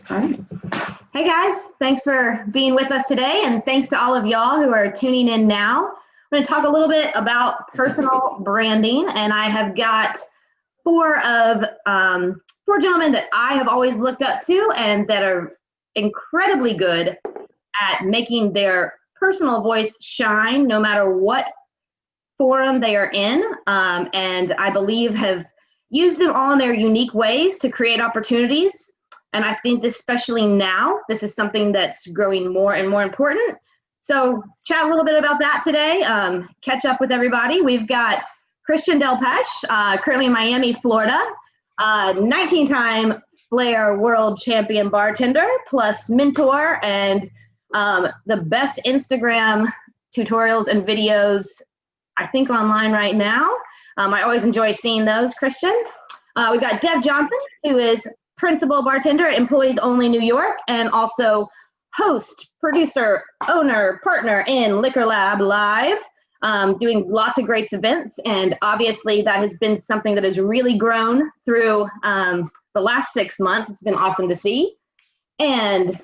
All right. Hey guys, thanks for being with us today, and thanks to all of y'all who are tuning in now. I'm going to talk a little bit about personal branding, and I have got four gentlemen that I have always looked up to and that are incredibly good at making their personal voice shine no matter what forum they are in, and I believe have used them all in their unique ways to create opportunities. And I think especially now, this is something that's growing more and more important. So chat a little bit about that today, catch up with everybody. We've got Christian Delpech, currently in Miami, Florida, 19-time Flair World Champion bartender, plus mentor and the best Instagram tutorials and videos, I think, online right now. I always enjoy seeing those, Christian. We've got Deb Johnson, who is principal bartender at Employees Only New York, and also host, producer, owner, partner in Liquor Lab Live, doing lots of great events. And obviously that has been something that has really grown through the last 6 months. It's been awesome to see. And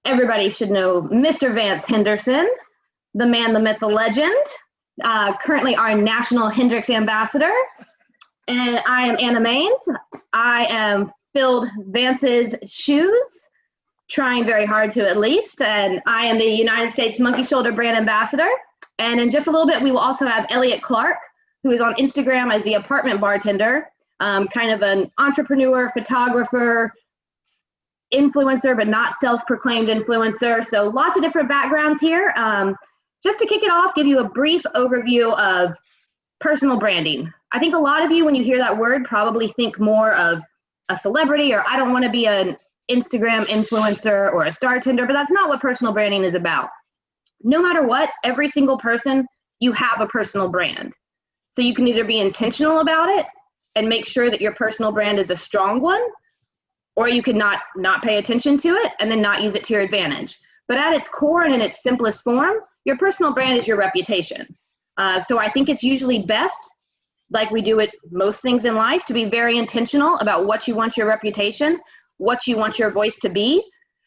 everybody should know Mr. Vance Henderson, the man, the myth, the legend, currently our national Hendrix ambassador. And I am Anna Maines. I am filled Vance's shoes, trying very hard to at least, and I am the United States Monkey Shoulder brand ambassador. And in just a little bit, we will also have Elliot Clark, who is on Instagram as the apartment bartender, kind of an entrepreneur, photographer, influencer, but not self-proclaimed influencer. So lots of different backgrounds here. Just to kick it off, give you a brief overview of personal branding. I think a lot of you, when you hear that word, probably think more of a celebrity, or I don't want to be an Instagram influencer or a star tender, but that's not what personal branding is about. No matter what, every single person, you have a personal brand. So you can either be intentional about it and make sure that your personal brand is a strong one, or you could not pay attention to it and then not use it to your advantage. But at its core and in its simplest form, your personal brand is your reputation. So I think it's usually best, like we do with most things in life, to be very intentional about what you want your reputation, what you want your voice to be,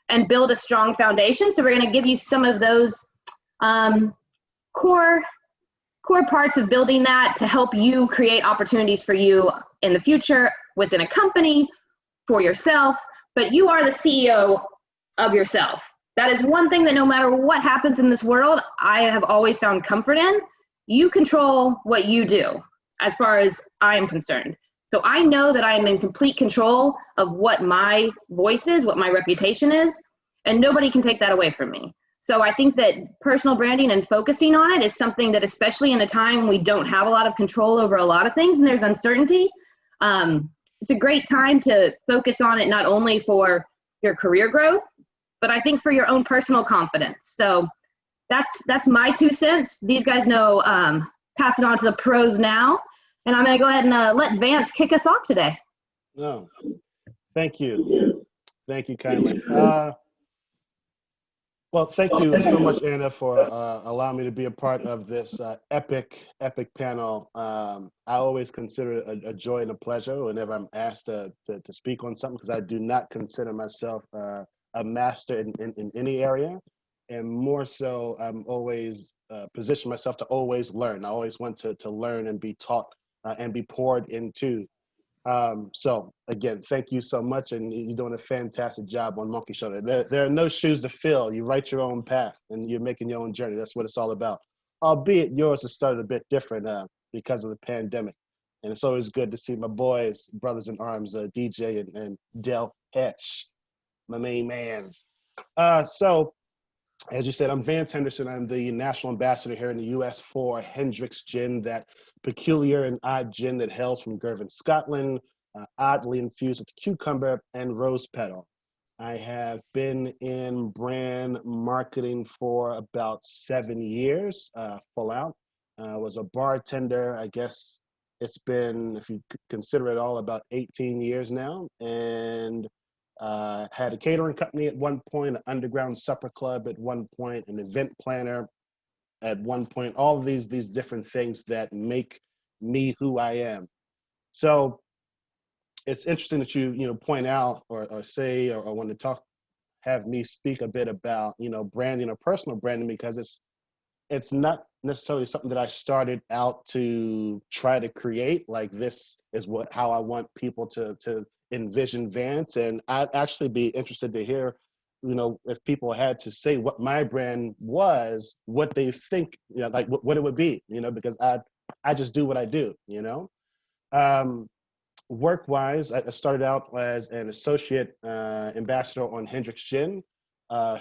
and build a strong foundation. So we're going to give you some of those core parts of building that to help you create opportunities for you in the future, within a company, for yourself. But you are the CEO of yourself. That is one thing that no matter what happens in this world, I have always found comfort in. You control what you do, as far as I am concerned. So I know that I am in complete control of what my voice is, what my reputation is, and nobody can take that away from me. So I think that personal branding and focusing on it is something that, especially in a time when we don't have a lot of control over a lot of things and there's uncertainty, it's a great time to focus on it, not only for your career growth, but I think for your own personal confidence. So that's my 2 cents. These guys know, pass it on to the pros now. And I'm going to go ahead and let Vance kick us off today. No, thank you. Thank you kindly. Well, thank you so much, Anna, for allowing me to be a part of this epic panel. I always consider it a joy and a pleasure whenever I'm asked to speak on something, because I do not consider myself a master in any area. And more so, I'm always position myself to always learn. I always want to learn and be taught and be poured into. So again, thank you so much, and you're doing a fantastic job on Monkey Shoulder. There are no shoes to fill. You write your own path, and you're making your own journey. That's what it's all about. Albeit yours has started a bit different because of the pandemic. And it's always good to see my boys, brothers in arms, DJ and Delpech, my main mans. So, as you said, I'm Vance Henderson. I'm the national ambassador here in the U.S. for Hendrix Gin, that peculiar and odd gin that hails from Girvan, Scotland, oddly infused with cucumber and rose petal. I have been in brand marketing for about 7 years, full out. Was a bartender, I guess it's been, if you consider it all, about 18 years now. And had a catering company at one point, an underground supper club at one point, an event planner at one point, all of these different things that make me who I am. So it's interesting that you point out or say or want to have me speak a bit about branding or personal branding, because it's not necessarily something that I started out to try to create. Like, this is how I want people to envision Vance. And I'd actually be interested to hear, if people had to say what my brand was, what they think, like what it would be, because I just do what I do. Um, Work-wise, I started out as an associate ambassador on Hendrick's Gin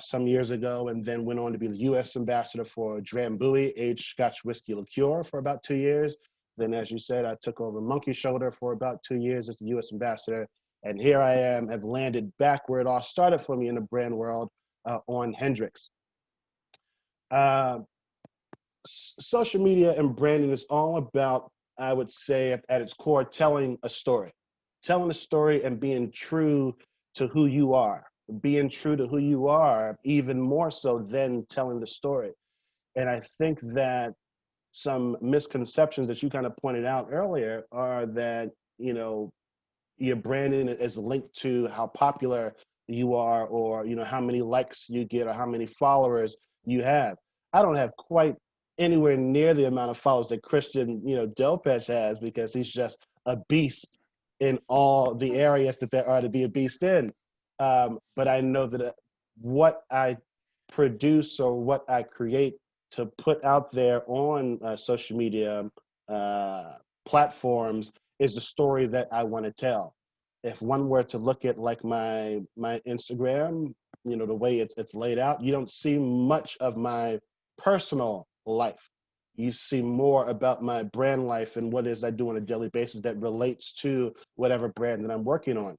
some years ago, and then went on to be the U.S. ambassador for Drambuie aged Scotch whiskey liqueur for about 2 years. Then, as you said, I took over Monkey Shoulder for about 2 years as the U.S. ambassador, and here I am, have landed back where it all started for me in the brand world, on Hendrick's. Uh, Social media and branding is all about, I would say, at its core, telling a story. Telling a story and being true to who you are. Being true to who you are, even more so than telling the story. And I think that some misconceptions that you kind of pointed out earlier are that, your branding is linked to how popular you are, or how many likes you get, or how many followers you have. I don't have quite anywhere near the amount of followers that Christian Delpech has, because he's just a beast in all the areas that there are to be a beast in. But I know that what I produce or what I create to put out there on social media platforms is the story that I want to tell. If one were to look at like my Instagram, the way it's laid out, you don't see much of my personal life. You see more about my brand life and what it is I do on a daily basis that relates to whatever brand that I'm working on.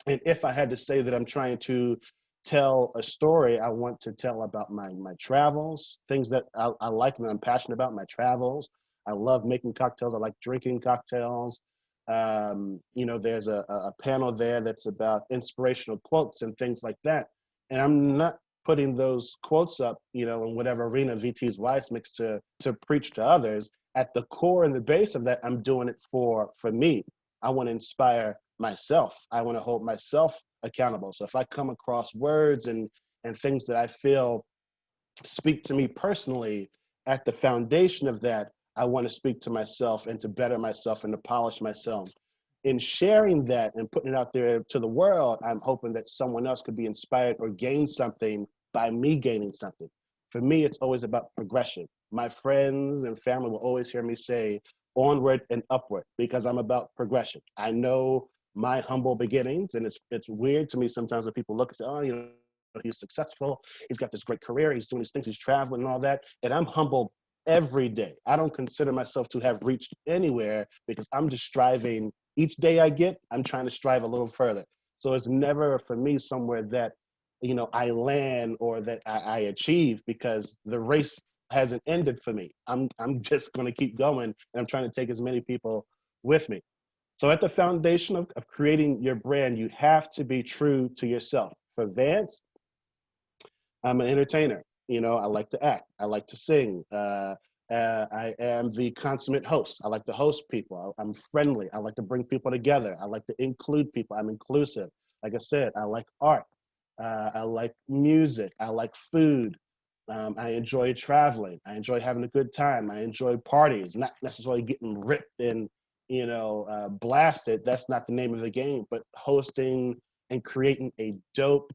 And if I had to say that I'm trying to tell a story, I want to tell about my travels, things that I like and I'm passionate about, my travels. I love making cocktails. I like drinking cocktails. There's a panel there that's about inspirational quotes and things like that. And I'm not putting those quotes up, in whatever arena VT's Wise Mix to preach to others. At the core and the base of that, I'm doing it for me. I want to inspire myself. I want to hold myself accountable. So if I come across words and things that I feel speak to me personally, at the foundation of that, I want to speak to myself and to better myself and to polish myself. In sharing that and putting it out there to the world, I'm hoping that someone else could be inspired or gain something by me gaining something. For me, it's always about progression. My friends and family will always hear me say onward and upward, because I'm about progression. I know my humble beginnings, and it's weird to me sometimes when people look and say, oh, he's successful, he's got this great career, he's doing these things, he's traveling and all that, and I'm humbled every day. I don't consider myself to have reached anywhere, because I'm just striving. Each day I get, I'm trying to strive a little further. So it's never for me somewhere that I land or that I achieve, because the race hasn't ended for me. I'm just going to keep going, and I'm trying to take as many people with me. So at the foundation of creating your brand, you have to be true to yourself. For Vance, I'm an entertainer. I like to act. I like to sing. I am the consummate host. I like to host people. I'm friendly. I like to bring people together. I like to include people. I'm inclusive. Like I said, I like art. I like music. I like food. I enjoy traveling. I enjoy having a good time. I enjoy parties, not necessarily getting ripped and blasted. That's not the name of the game, but hosting and creating a dope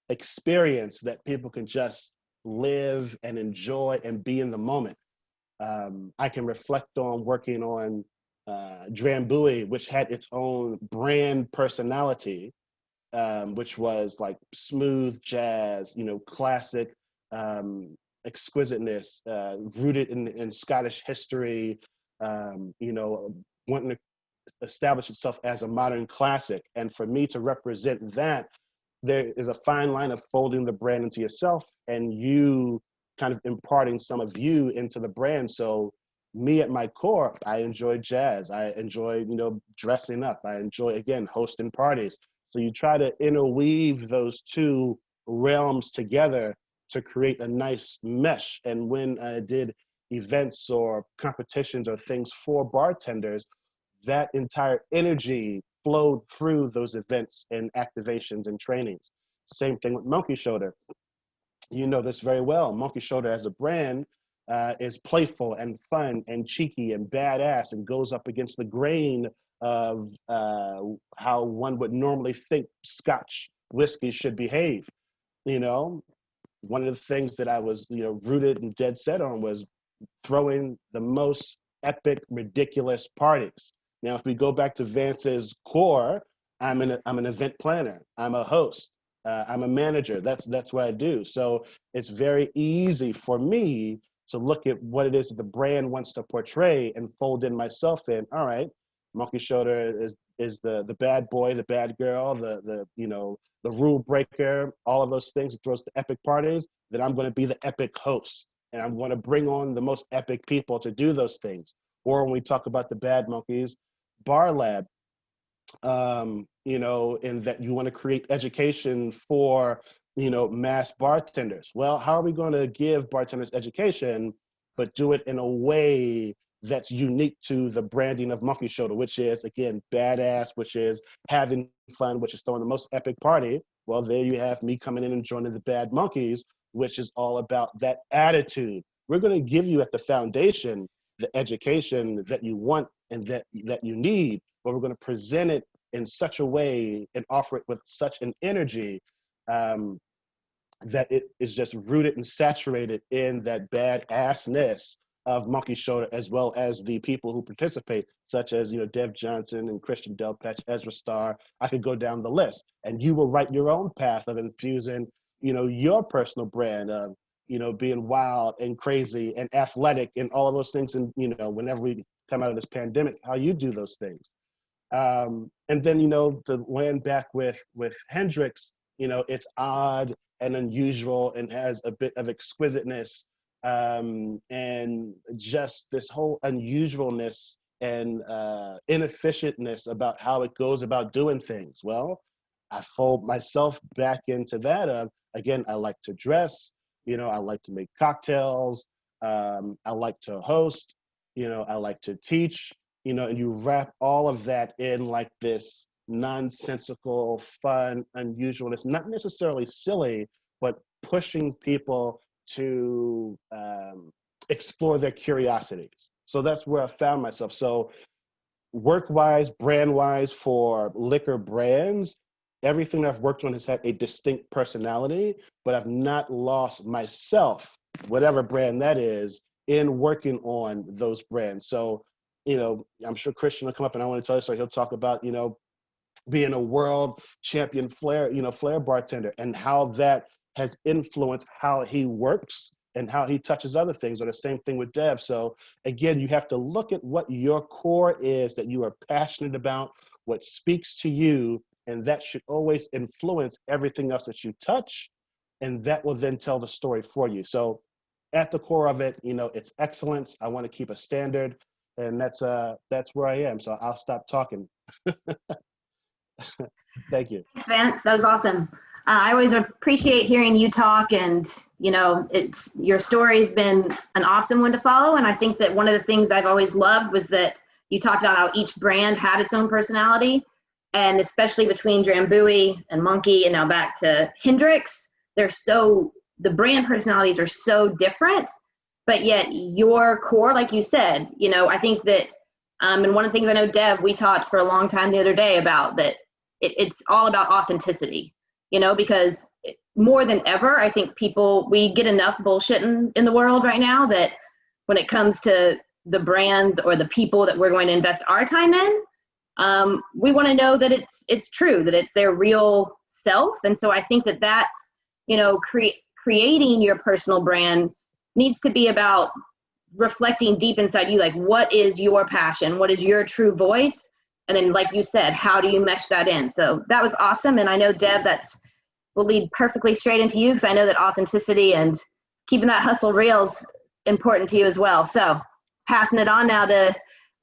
experience that people can just live and enjoy and be in the moment. I can reflect on working on Drambuie, which had its own brand personality, which was like smooth jazz, classic exquisiteness, rooted in Scottish history, wanting to establish itself as a modern classic. And for me to represent that, there is a fine line of folding the brand into yourself and you kind of imparting some of you into the brand. So me at my core, I enjoy jazz. I enjoy, dressing up. I enjoy, again, hosting parties. So you try to interweave those two realms together to create a nice mesh. And when I did events or competitions or things for bartenders, that entire energy flowed through those events and activations and trainings. Same thing with Monkey Shoulder. You know this very well. Monkey Shoulder as a brand is playful and fun and cheeky and badass and goes up against the grain of how one would normally think Scotch whiskey should behave. You know, one of the things that I was, rooted and dead set on was throwing the most epic, ridiculous parties. Now, if we go back to Vance's core, I'm an event planner. I'm a host. I'm a manager. That's what I do. So it's very easy for me to look at what it is that the brand wants to portray and fold in myself in. All right, Monkey Shoulder is the bad boy, the bad girl, the rule breaker, all of those things. It throws the epic parties. Then I'm going to be the epic host, and I'm going to bring on the most epic people to do those things. Or when we talk about the bad monkeys, Bar Lab, in that you want to create education for, mass bartenders. Well, how are we going to give bartenders education, but do it in a way that's unique to the branding of Monkey Shoulder, which is, again, badass, which is having fun, which is throwing the most epic party? Well, there you have me coming in and joining the Bad Monkeys, which is all about that attitude. We're going to give you at the foundation the education that you want and that you need, but we're going to present it in such a way and offer it with such an energy that it is just rooted and saturated in that badassness of Monkey Shoulder, as well as the people who participate, such as Deb Johnson and Christian Delpech, Ezra Starr. I could go down the list, and you will write your own path of infusing, your personal brand of, being wild and crazy and athletic and all of those things. And whenever we come out of this pandemic, how you do those things. And then, to land back with Hendrix, it's odd and unusual and has a bit of exquisiteness, and just this whole unusualness and inefficientness about how it goes about doing things. Well, I fold myself back into that. Again, I like to dress, I like to make cocktails, I like to host, I like to teach, and you wrap all of that in like this nonsensical, fun, unusualness, not necessarily silly, but pushing people to explore their curiosities. So that's where I found myself. So work-wise, brand-wise, for liquor brands, everything I've worked on has had a distinct personality, but I've not lost myself, whatever brand that is, in working on those brands. So, I'm sure Christian will come up and I want to tell you, so he'll talk about, being a world champion flair bartender and how that has influenced how he works and how he touches other things, or the same thing with Deb. So again, you have to look at what your core is that you are passionate about, what speaks to you, and that should always influence everything else that you touch, and that will then tell the story for you. So at the core of it, it's excellence. I want to keep a standard, and that's where I am. So I'll stop talking. Thank you. Thanks, Vance. That was awesome. I always appreciate hearing you talk, and your story's been an awesome one to follow. And I think that one of the things I've always loved was that you talked about how each brand had its own personality, and especially between Drambuie and Monkey, and now back to Hendrix, the brand personalities are so different, but yet your core, like you said, I think that, and one of the things I know, Deb, we talked for a long time the other day about that it's all about authenticity, because more than ever, I think we get enough bullshit in the world right now that when it comes to the brands or the people that we're going to invest our time in, we want to know that it's true, that it's their real self. And so I think that's, creating your personal brand needs to be about reflecting deep inside you, like what is your passion, what is your true voice, and then like you said, how do you mesh that in? So that was awesome. And I know, Deb, will lead perfectly straight into you, because I know that authenticity and keeping that hustle real is important to you as well. So passing it on now to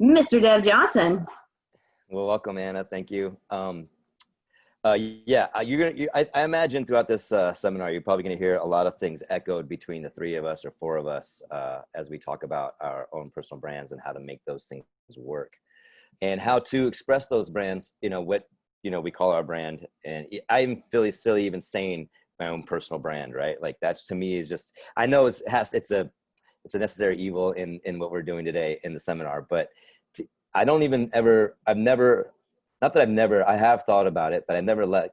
Mr. Deb Johnson. Well, welcome, Anna. Thank you. I imagine throughout this seminar, you're probably going to hear a lot of things echoed between the three of us or four of us as we talk about our own personal brands and how to make those things work. and how to express those brands, what, we call our brand. And I'm feeling silly even saying my own personal brand, right? Like that to me is just, I know it's a necessary evil in what we're doing today in the seminar, but I don't even ever, I have thought about it, but I never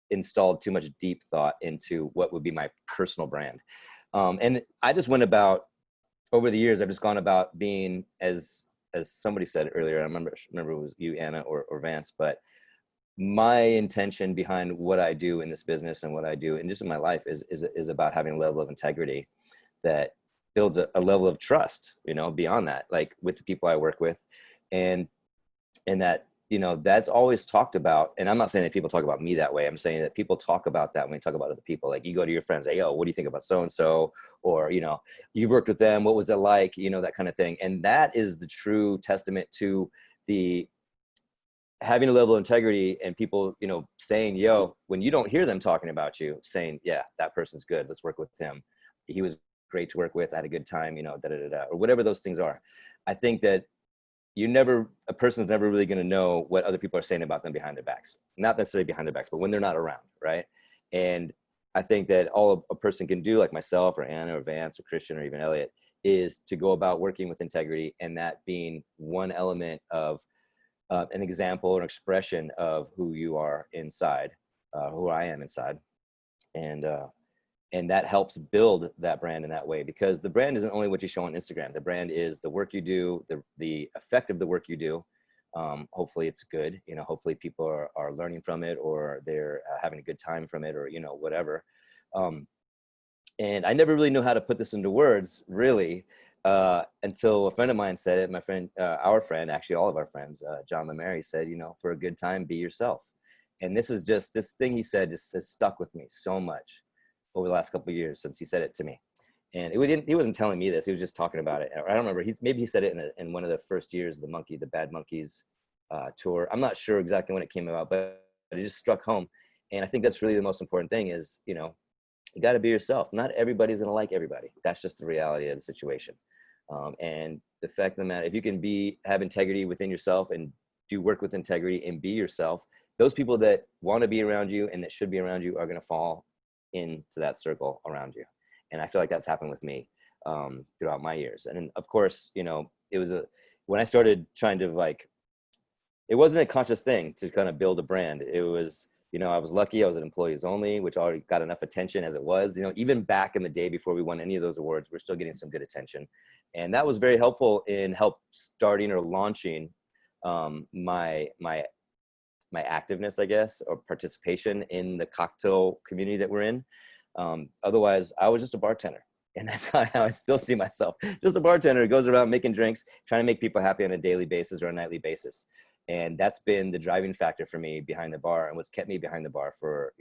installed too much deep thought into what would be my personal brand. And I just went about, over the years, I've just gone about being, as somebody said earlier, I remember it was you, Anna, or Vance, but my intention behind what I do in this business and what I do and just in my life is about having a level of integrity that builds a level of trust, beyond that, like with the people I work with. And that, that's always talked about. And I'm not saying that people talk about me that way. I'm saying that people talk about that when they talk about other people. Like you go to your friends, say, yo, what do you think about so-and-so? Or, you've worked with them, what was it like? That kind of thing. And that is the true testament to the having a level of integrity, and people, saying, yo, when you don't hear them talking about you, saying, yeah, that person's good, let's work with him. He was great to work with, I had a good time, or whatever those things are. I think that a person's never really going to know what other people are saying about them behind their backs. Not necessarily behind their backs, but when they're not around, right? And I think that all a person can do, like myself or Anna or Vance or Christian or even Elliot, is to go about working with integrity, and that being one element of an example or expression of who you are inside, who I am inside. And that helps build that brand in that way, because the brand isn't only what you show on Instagram. The brand is the work you do, the effect of the work you do. Hopefully it's good, hopefully people are learning from it, or they're having a good time from it, or, whatever. And I never really knew how to put this into words, really, until a friend of mine said it. My friend, our friend, actually all of our friends, John LeMary, said, for a good time, be yourself. And this thing he said just has stuck with me so much over the last couple of years since he said it to me. And he wasn't telling me this, he was just talking about it. I don't remember, maybe he said it in one of the first years of the Bad Monkeys tour. I'm not sure exactly when it came about, but it just struck home. And I think that's really the most important thing is, you got to be yourself. Not everybody's going to like everybody. That's just the reality of the situation. And the fact of the matter, if you can have integrity within yourself and do work with integrity and be yourself, those people that want to be around you and that should be around you are going to fall into that circle around you. And I feel like that's happened with me throughout my years. And then, of course, it was when I started trying to it wasn't a conscious thing to kind of build a brand. It was, I was lucky. I was an employees only, which already got enough attention as it was, even back in the day before we won any of those awards, we're still getting some good attention. And that was very helpful in starting or launching my activeness, I guess, or participation in the cocktail community that we're in. Otherwise, I was just a bartender. And that's how I still see myself. Just a bartender who goes around making drinks, trying to make people happy on a daily basis or a nightly basis. And that's been the driving factor for me behind the bar, and what's kept me behind the bar for,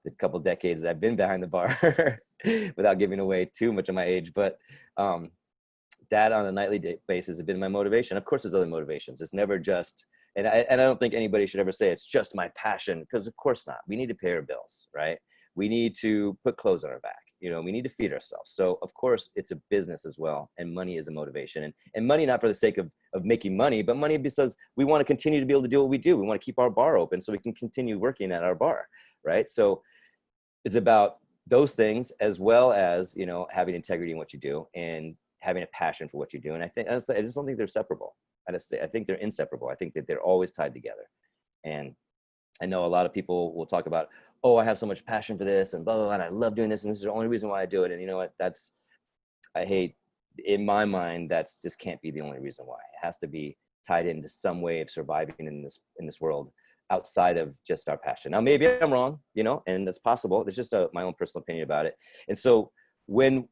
the couple of decades that I've been behind the bar without giving away too much of my age. But that on a nightly basis has been my motivation. Of course, there's other motivations. It's never just, and I don't think anybody should ever say it's just my passion, because of course not. We need to pay our bills, right? We need to put clothes on our back. We need to feed ourselves. So of course it's a business as well. And money is a motivation, and money, not for the sake of making money, but money because we want to continue to be able to do what we do. We want to keep our bar open so we can continue working at our bar. Right. So it's about those things, as well as, having integrity in what you do and having a passion for what you do. And I just don't think they're separable. I think they're inseparable. I think that they're always tied together. And I know a lot of people will talk about, oh, I have so much passion for this and blah, blah, blah, and I love doing this, and this is the only reason why I do it. And you know what, in my mind, that's just can't be the only reason why. It has to be tied into some way of surviving in this world outside of just our passion. Now, maybe I'm wrong, and that's possible. It's just my own personal opinion about it. And so when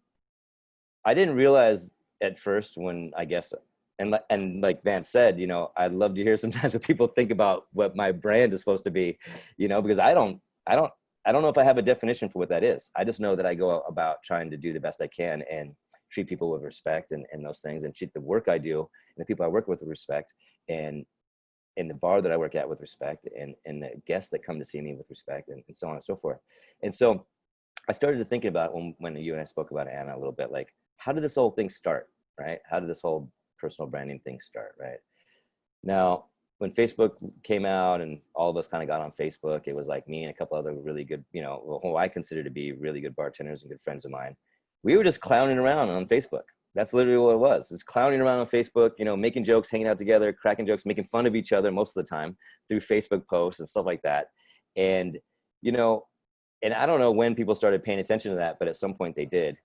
I didn't realize at first, when I guess, and like Vance said, I'd love to hear sometimes what people think about what my brand is supposed to be, because I don't know if I have a definition for what that is. I just know that I go about trying to do the best I can and treat people with respect and those things, and treat the work I do and the people I work with respect, and the bar that I work at with respect, and the guests that come to see me with respect, and so on and so forth. And so I started to think about when you and I spoke about it, Anna, a little bit, like, how did this whole thing start, right? How did this whole personal branding thing start, right? Now, when Facebook came out and all of us kind of got on Facebook, it was like me and a couple other really good, who I consider to be really good bartenders and good friends of mine. We were just clowning around on Facebook. That's literally what it was. It's clowning around on Facebook, making jokes, hanging out together, cracking jokes, making fun of each other most of the time through Facebook posts and stuff like that. And, and I don't know when people started paying attention to that, but at some point they did.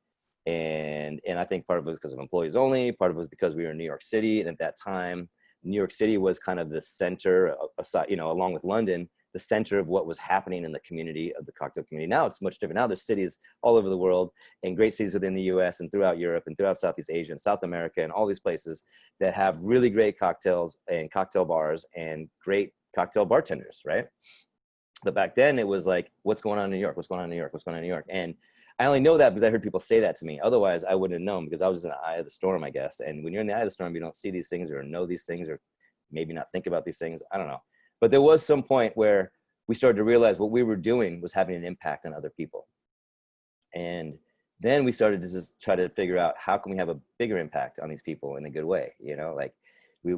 And I think part of it was because of employees only, part of it was because we were in New York City. And at that time, New York City was kind of the center, along with London, the center of what was happening in the community of the cocktail community. Now it's much different. Now there's cities all over the world and great cities within the US and throughout Europe and throughout Southeast Asia and South America and all these places that have really great cocktails and cocktail bars and great cocktail bartenders, right? But back then it was like, what's going on in New York? What's going on in New York? What's going on in New York? And I only know that because I heard people say that to me. Otherwise I wouldn't have known because I was in the eye of the storm, I guess. And when you're in the eye of the storm, you don't see these things or know these things or maybe not think about these things. I don't know. But there was some point where we started to realize what we were doing was having an impact on other people. And then we started to just try to figure out how can we have a bigger impact on these people in a good way.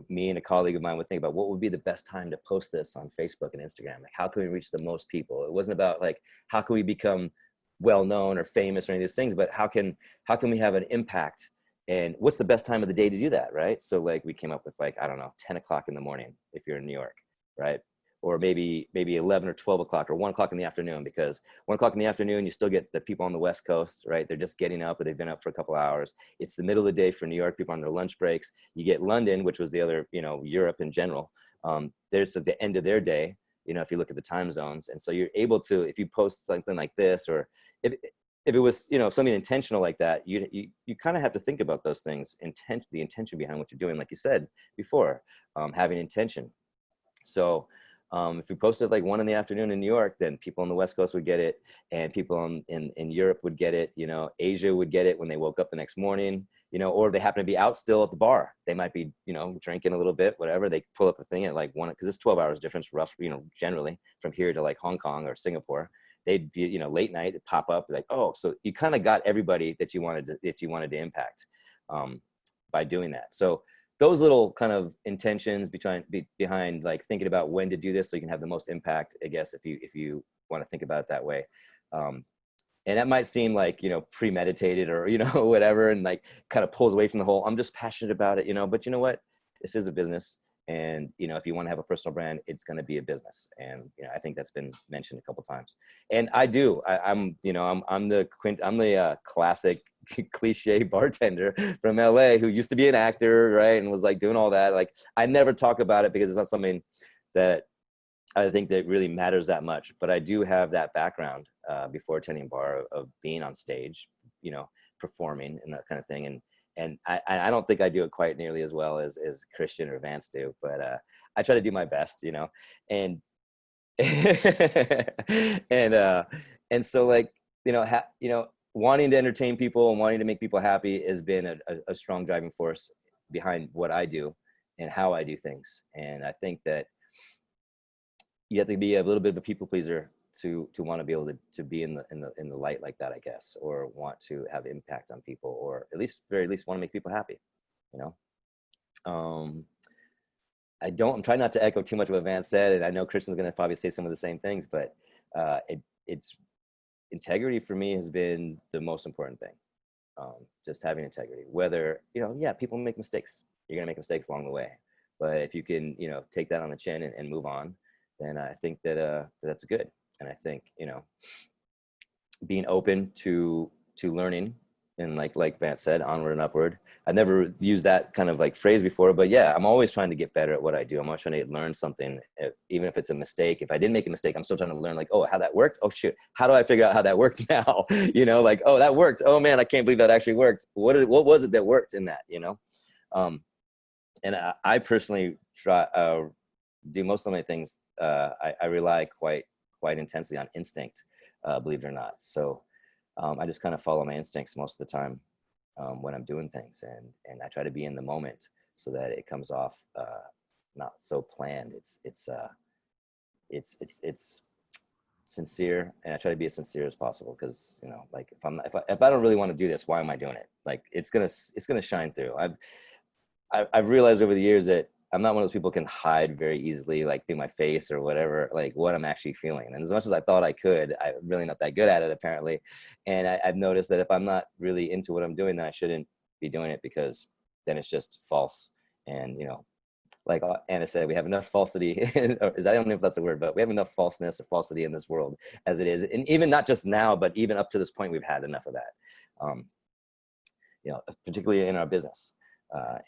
Me and a colleague of mine would think about what would be the best time to post this on Facebook and Instagram. Like, how can we reach the most people? It wasn't about like, how can we become well-known or famous or any of these things, but how can we have an impact? And what's the best time of the day to do that, right? So like we came up with like, I don't know, 10 o'clock in the morning if you're in New York, right? Or maybe 11 or 12 o'clock or 1 o'clock in the afternoon, because 1 o'clock in the afternoon, you still get the people on the West Coast, right? They're just getting up or they've been up for a couple of hours. It's the middle of the day for New York, people on their lunch breaks. You get London, which was the other, Europe in general. There's at the end of their day, if you look at the time zones. And so you're able to, if you post something like this, or if it was, something intentional like that, you kind of have to think about those things, the intention behind what you're doing, like you said before, having intention. So if we posted like 1 in the afternoon in New York, then people on the West Coast would get it, and people in Europe would get it. Asia would get it when they woke up the next morning. Or if they happen to be out still at the bar, they might be, drinking a little bit, whatever. They pull up the thing at like 1, because it's 12 hours difference, generally from here to like Hong Kong or Singapore. They'd be, late night, it'd pop up like, oh, so you kind of got everybody that you wanted to impact by doing that. So those little kind of intentions behind like thinking about when to do this so you can have the most impact, I guess, if you want to think about it that way. And that might seem like, premeditated or, whatever, and like kind of pulls away from the whole, I'm just passionate about it, but you know what? This is a business. And, if you want to have a personal brand, it's going to be a business. And, I think that's been mentioned a couple of times. And I do, I'm the classic cliche bartender from LA who used to be an actor, right? And was like doing all that. Like, I never talk about it because it's not something that I think that really matters that much, but I do have that background before attending bar of being on stage, performing and that kind of thing. And I don't think I do it quite nearly as well as Christian or Vance do, but I try to do my best, and and so like, wanting to entertain people and wanting to make people happy has been a strong driving force behind what I do and how I do things. And I think that you have to be a little bit of a people pleaser to want to be able to be in the light like that, I guess, or want to have impact on people, or at least very least want to make people happy, I'm trying not to echo too much of what Vance said, and I know Christian's going to probably say some of the same things, but it's integrity for me has been the most important thing. Just having integrity, whether, people make mistakes, you're going to make mistakes along the way, but if you can, take that on the chin and move on, then I think that that's good. And I think, being open to learning, and like Vance said, onward and upward. I never used that kind of like phrase before, but yeah, I'm always trying to get better at what I do. I'm always trying to learn something, even if it's a mistake. If I didn't make a mistake, I'm still trying to learn, like, oh, how that worked? Oh shoot, how do I figure out how that worked now? Like, oh, that worked. Oh man, I can't believe that actually worked. What was it that worked in that? And I personally try do most of my things. I rely quite intensely on instinct, believe it or not. So I just kind of follow my instincts most of the time when I'm doing things, and I try to be in the moment so that it comes off not so planned. It's sincere, and I try to be as sincere as possible, because like if I don't really want to do this, why am I doing it? Like it's gonna shine through. I've realized over the years that I'm not one of those people who can hide very easily, like through my face or whatever, like what I'm actually feeling. And as much as I thought I could, I'm really not that good at it apparently. And I've noticed that if I'm not really into what I'm doing, then I shouldn't be doing it, because then it's just false. And, you know, like Anna said, we have enough falsity, or I don't know if that's a word, but we have enough falseness or falsity in this world as it is. And even not just now, but even up to this point, we've had enough of that. You know, particularly in our business,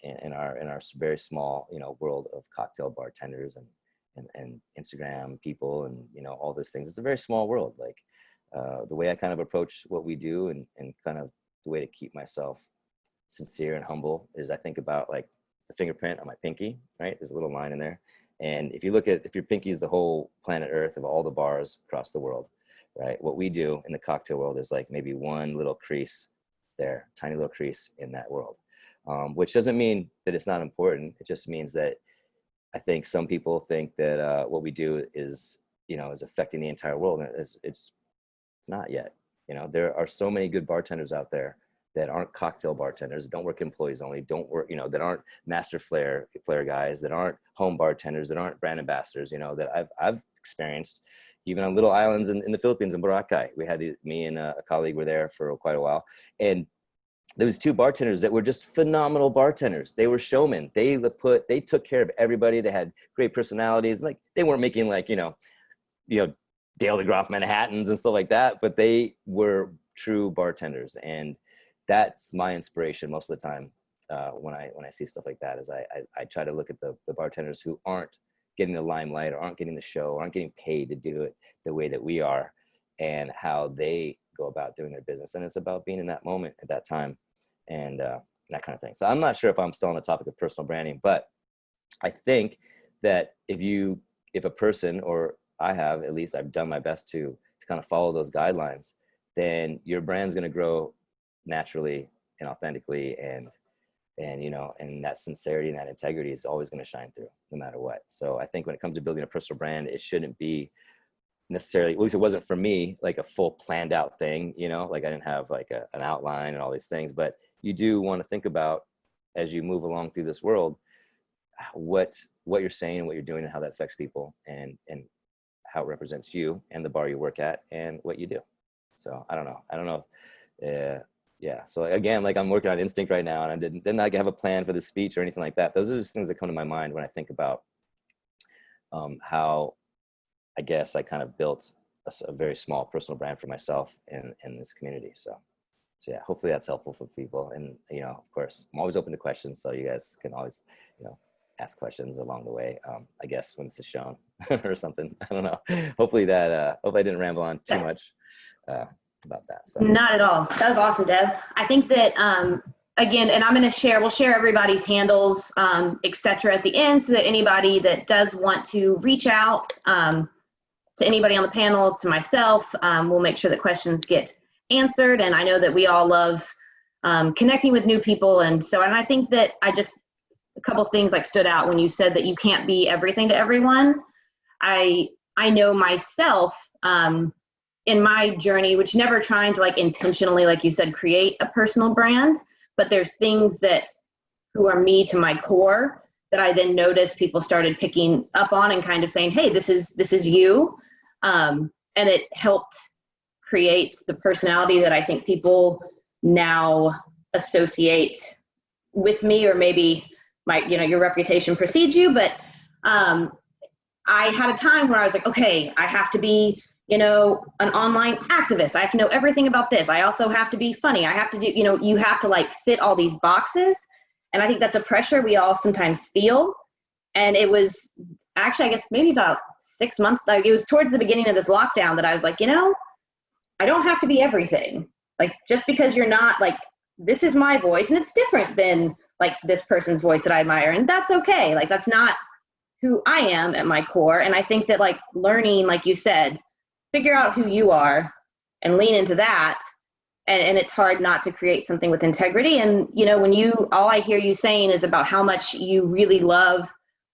in our very small, you know, world of cocktail bartenders and Instagram people, and, you know, all those things. It's a very small world. Like the way I kind of approach what we do, and kind of the way to keep myself sincere and humble, is I think about like the fingerprint on my pinky, right? There's a little line in there. And if your pinky is the whole planet Earth of all the bars across the world, right? What we do in the cocktail world is like maybe one little crease there, tiny little crease in that world, which doesn't mean that it's not important. It just means that I think some people think that what we do is, you know, is affecting the entire world. And it's not yet. You know, there are so many good bartenders out there that aren't cocktail bartenders, don't work employees only, don't work, you know, that aren't master flair guys, that aren't home bartenders, that aren't brand ambassadors, you know, that I've experienced even on little islands in the Philippines, in Boracay. We had me and a colleague were there for quite a while. And there was two bartenders that were just phenomenal bartenders. They were showmen. They took care of everybody. They had great personalities. Like they weren't making like, you know, Dale DeGroff Manhattans and stuff like that, but they were true bartenders. And that's my inspiration most of the time when I see stuff like that. Is I try to look at the bartenders who aren't getting the limelight, or aren't getting the show, or aren't getting paid to do it the way that we are, and how they go about doing their business. And it's about being in that moment at that time, and that kind of thing. So I'm not sure if I'm still on the topic of personal branding, but I think that if a person, or I have, at least I've done my best to kind of follow those guidelines, then your brand's going to grow naturally and authentically, and you know, and that sincerity and that integrity is always going to shine through no matter what. So I think when it comes to building a personal brand, it shouldn't be necessarily, at least it wasn't for me, like a full planned out thing, you know, like I didn't have like an outline and all these things, but you do want to think about, as you move along through this world, what you're saying and what you're doing, and how that affects people, and how it represents you and the bar you work at and what you do. So I don't know. Yeah. So again, like I'm working on instinct right now, and I didn't like have a plan for the speech or anything like that. Those are just things that come to my mind when I think about how I guess I kind of built a very small personal brand for myself in this community. So yeah, hopefully that's helpful for people. And, you know, of course, I'm always open to questions, so you guys can always, you know, ask questions along the way, I guess, when this is shown or something. I don't know. Hopefully that, hope I didn't ramble on too much about that. So. Not at all. That was awesome, Deb. I think that, again, and we'll share everybody's handles, et cetera, at the end, so that anybody that does want to reach out to anybody on the panel, to myself, we'll make sure that questions get answered. And I know that we all love connecting with new people. And I think that a couple things like stood out when you said that you can't be everything to everyone. I know myself, in my journey, which never trying to like intentionally, like you said, create a personal brand, but there's things who are me to my core that I then noticed people started picking up on and kind of saying, hey, this is you. And it helped create the personality that I think people now associate with me, or maybe your reputation precedes you. But I had a time where I was like, okay, I have to be, an online activist. I have to know everything about this. I also have to be funny. I have to do, you have to like fit all these boxes. And I think that's a pressure we all sometimes feel. And it was actually, I guess maybe about 6 months, like it was towards the beginning of this lockdown that I was like, I don't have to be everything. Like, just because you're not, like, this is my voice and it's different than like this person's voice that I admire. And that's okay. Like, that's not who I am at my core. And I think that like learning, like you said, figure out who you are and lean into that. And it's hard not to create something with integrity. And, all I hear you saying is about how much you really love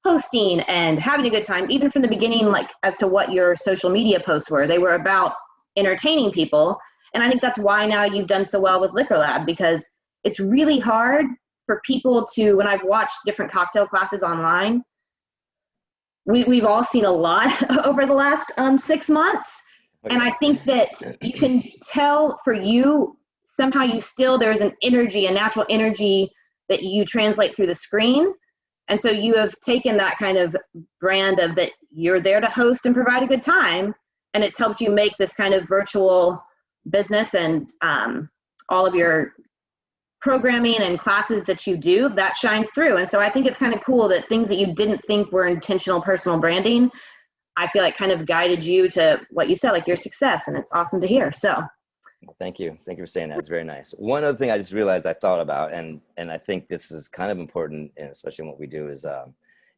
hosting and having a good time, even from the beginning, like as to what your social media posts were. They were about entertaining people. And I think that's why now you've done so well with Liquor Lab, because it's really hard for people to, when I've watched different cocktail classes online, we've all seen a lot over the last 6 months. And I think that you can tell for you, somehow there's an energy, a natural energy that you translate through the screen. And so you have taken that kind of brand of that you're there to host and provide a good time. And it's helped you make this kind of virtual business, and all of your programming and classes that you do, that shines through. And so I think it's kind of cool that things that you didn't think were intentional personal branding, I feel like kind of guided you to what you said, like your success, and it's awesome to hear. So thank you for saying that. It's very nice. One other thing I just realized I thought about, and I think this is kind of important, and especially in what we do, is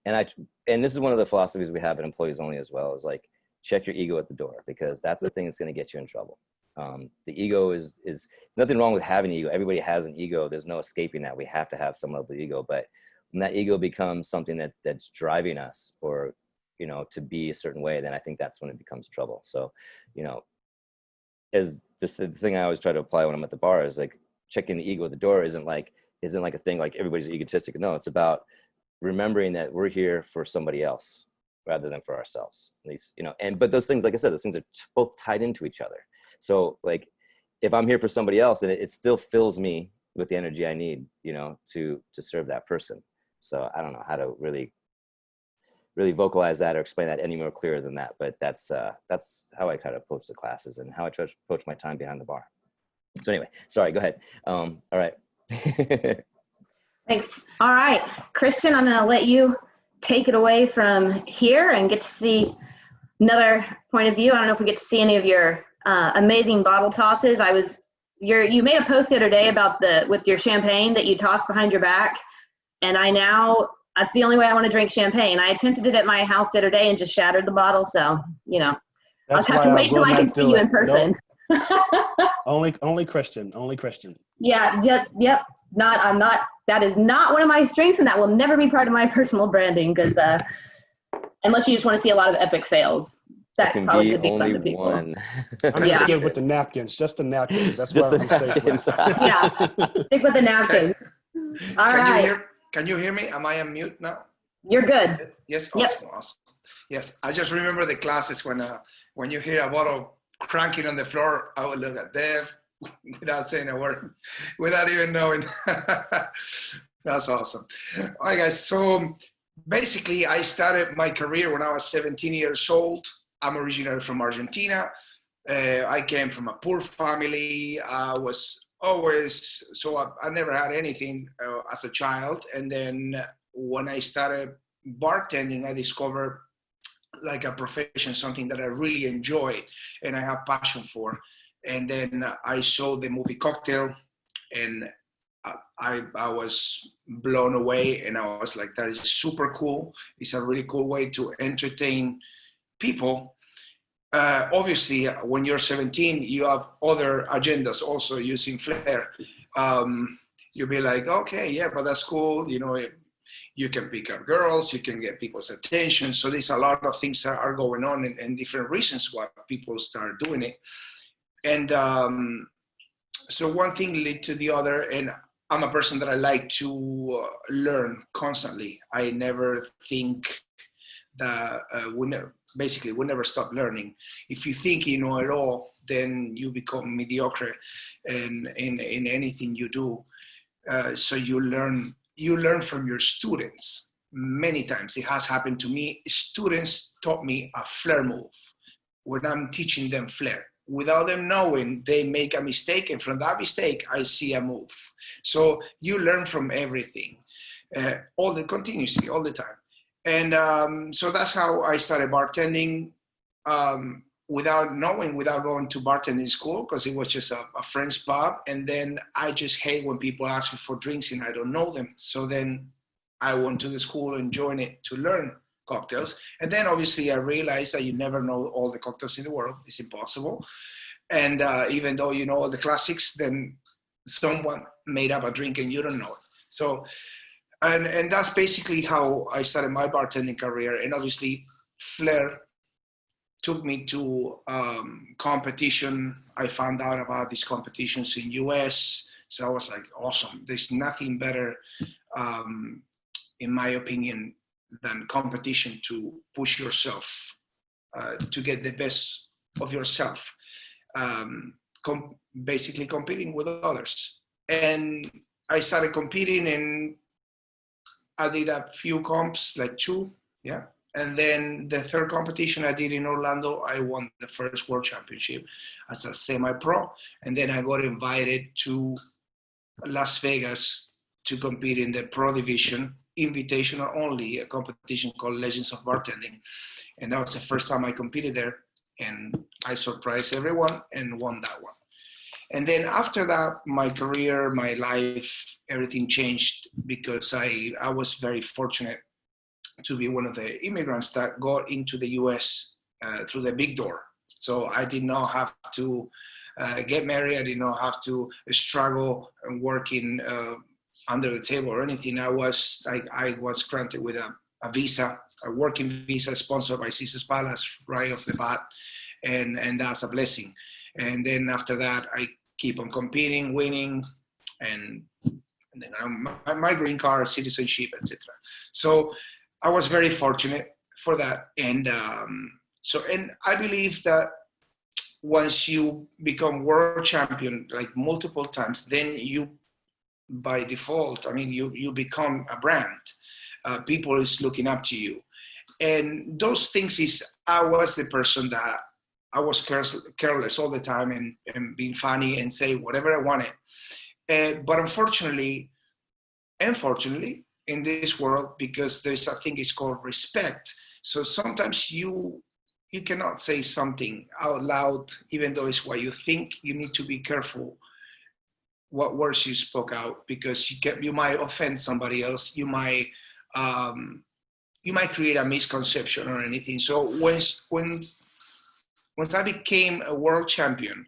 and this is one of the philosophies we have at Employees Only as well, is like, check your ego at the door, because that's the thing that's going to get you in trouble. The ego is nothing wrong with having an ego. Everybody has an ego. There's no escaping that. We have to have some level of ego. But when that ego becomes something that's driving us, or, you know, to be a certain way, then I think that's when it becomes trouble. So, you know, as this, the thing I always try to apply when I'm at the bar is like, checking the ego at the door isn't like a thing like everybody's egotistic. No, it's about remembering that we're here for somebody else rather than for ourselves, at least, you know. But those things, like I said, those things are both tied into each other. So like, if I'm here for somebody else, then it still fills me with the energy I need, you know, to serve that person. So I don't know how to really vocalize that or explain that any more clearer than that. But that's how I kind of approach the classes and how I try to approach my time behind the bar. So anyway, sorry, go ahead. All right. thanks. All right, Christian, I'm going to let you take it away from here and get to see another point of view. I don't know if we get to see any of your amazing bottle tosses. You made a post the other day about with your champagne that you tossed behind your back, and that's the only way I want to drink champagne. I attempted it at my house the other day and just shattered the bottle. So, you know, I'll just have to wait till I can see you in person. Nope. only Christian. Yeah, yep. That is not one of my strengths, and that will never be part of my personal branding, because unless you just want to see a lot of epic fails. That probably could be fun to people. I'm just good with the napkins, just the napkins. That's why I'm safe. Yeah, stick with the napkins. All right. Can you hear me? Am I on mute now? You're good. Yes, awesome, awesome. Yes, I just remember the classes when you hear a bottle cranking on the floor, I would look at Deb without saying a word, without even knowing. That's awesome. All right, guys. So basically, I started my career when I was 17 years old. I'm originally from Argentina. I came from a poor family. I was always, I never had anything as a child. And then when I started bartending, I discovered like a profession, something that I really enjoy and I have passion for. And then I saw the movie Cocktail, and I was blown away, and I was like, that is super cool. It's a really cool way to entertain people. Obviously, when you're 17, you have other agendas also using flair. You'll be like, okay, yeah, but that's cool. You know, you can pick up girls, you can get people's attention. So there's a lot of things that are going on, and different reasons why people start doing it. And so one thing led to the other, and I'm a person that I like to learn constantly. I never think that we never stop learning. If you think you know it all, then you become mediocre in anything you do. So you learn from your students. Many times it has happened to me. Students taught me a flair move when I'm teaching them flair. Without them knowing, they make a mistake, and from that mistake, I see a move. So you learn from everything, continuously, all the time. And so that's how I started bartending, without going to bartending school, because it was just a friend's pub. And then I just hate when people ask me for drinks and I don't know them. So then I went to the school and joined it to learn cocktails. And then obviously I realized that you never know all the cocktails in the world. It's impossible. And even though you know all the classics, then someone made up a drink and you don't know it. So, and that's basically how I started my bartending career. And obviously flair took me to competition. I found out about these competitions in US, So I was like, awesome. There's nothing better, in my opinion, than competition to push yourself, to get the best of yourself, basically competing with others. And I started competing, and I did a few comps, like 2, yeah. And then the third competition I did in Orlando, I won the first world championship as a semi-pro. And then I got invited to Las Vegas to compete in the pro division, invitational only, a competition called Legends of Bartending. And that was the first time I competed there. And I surprised everyone and won that one. And then after that, my career, my life, everything changed, because I was very fortunate to be one of the immigrants that got into the US through the big door. So I did not have to get married. I did not have to struggle and working under the table or anything. I was granted with a visa, a working visa sponsored by Caesar's Palace right off the bat. And that's a blessing. And then after that, I keep on competing, winning, and then my green card, citizenship, etc. So I was very fortunate for that. And and I believe that once you become world champion, like multiple times, then you, by default, I mean, you become a brand. People is looking up to you. And those things is, I was the person that I was careless all the time and being funny and say whatever I wanted. But unfortunately, in this world, because there's a thing is called respect. So sometimes you cannot say something out loud, even though it's what you think. You need to be careful what words you spoke out, because you might offend somebody else. You might create a misconception or anything. So once I became a world champion,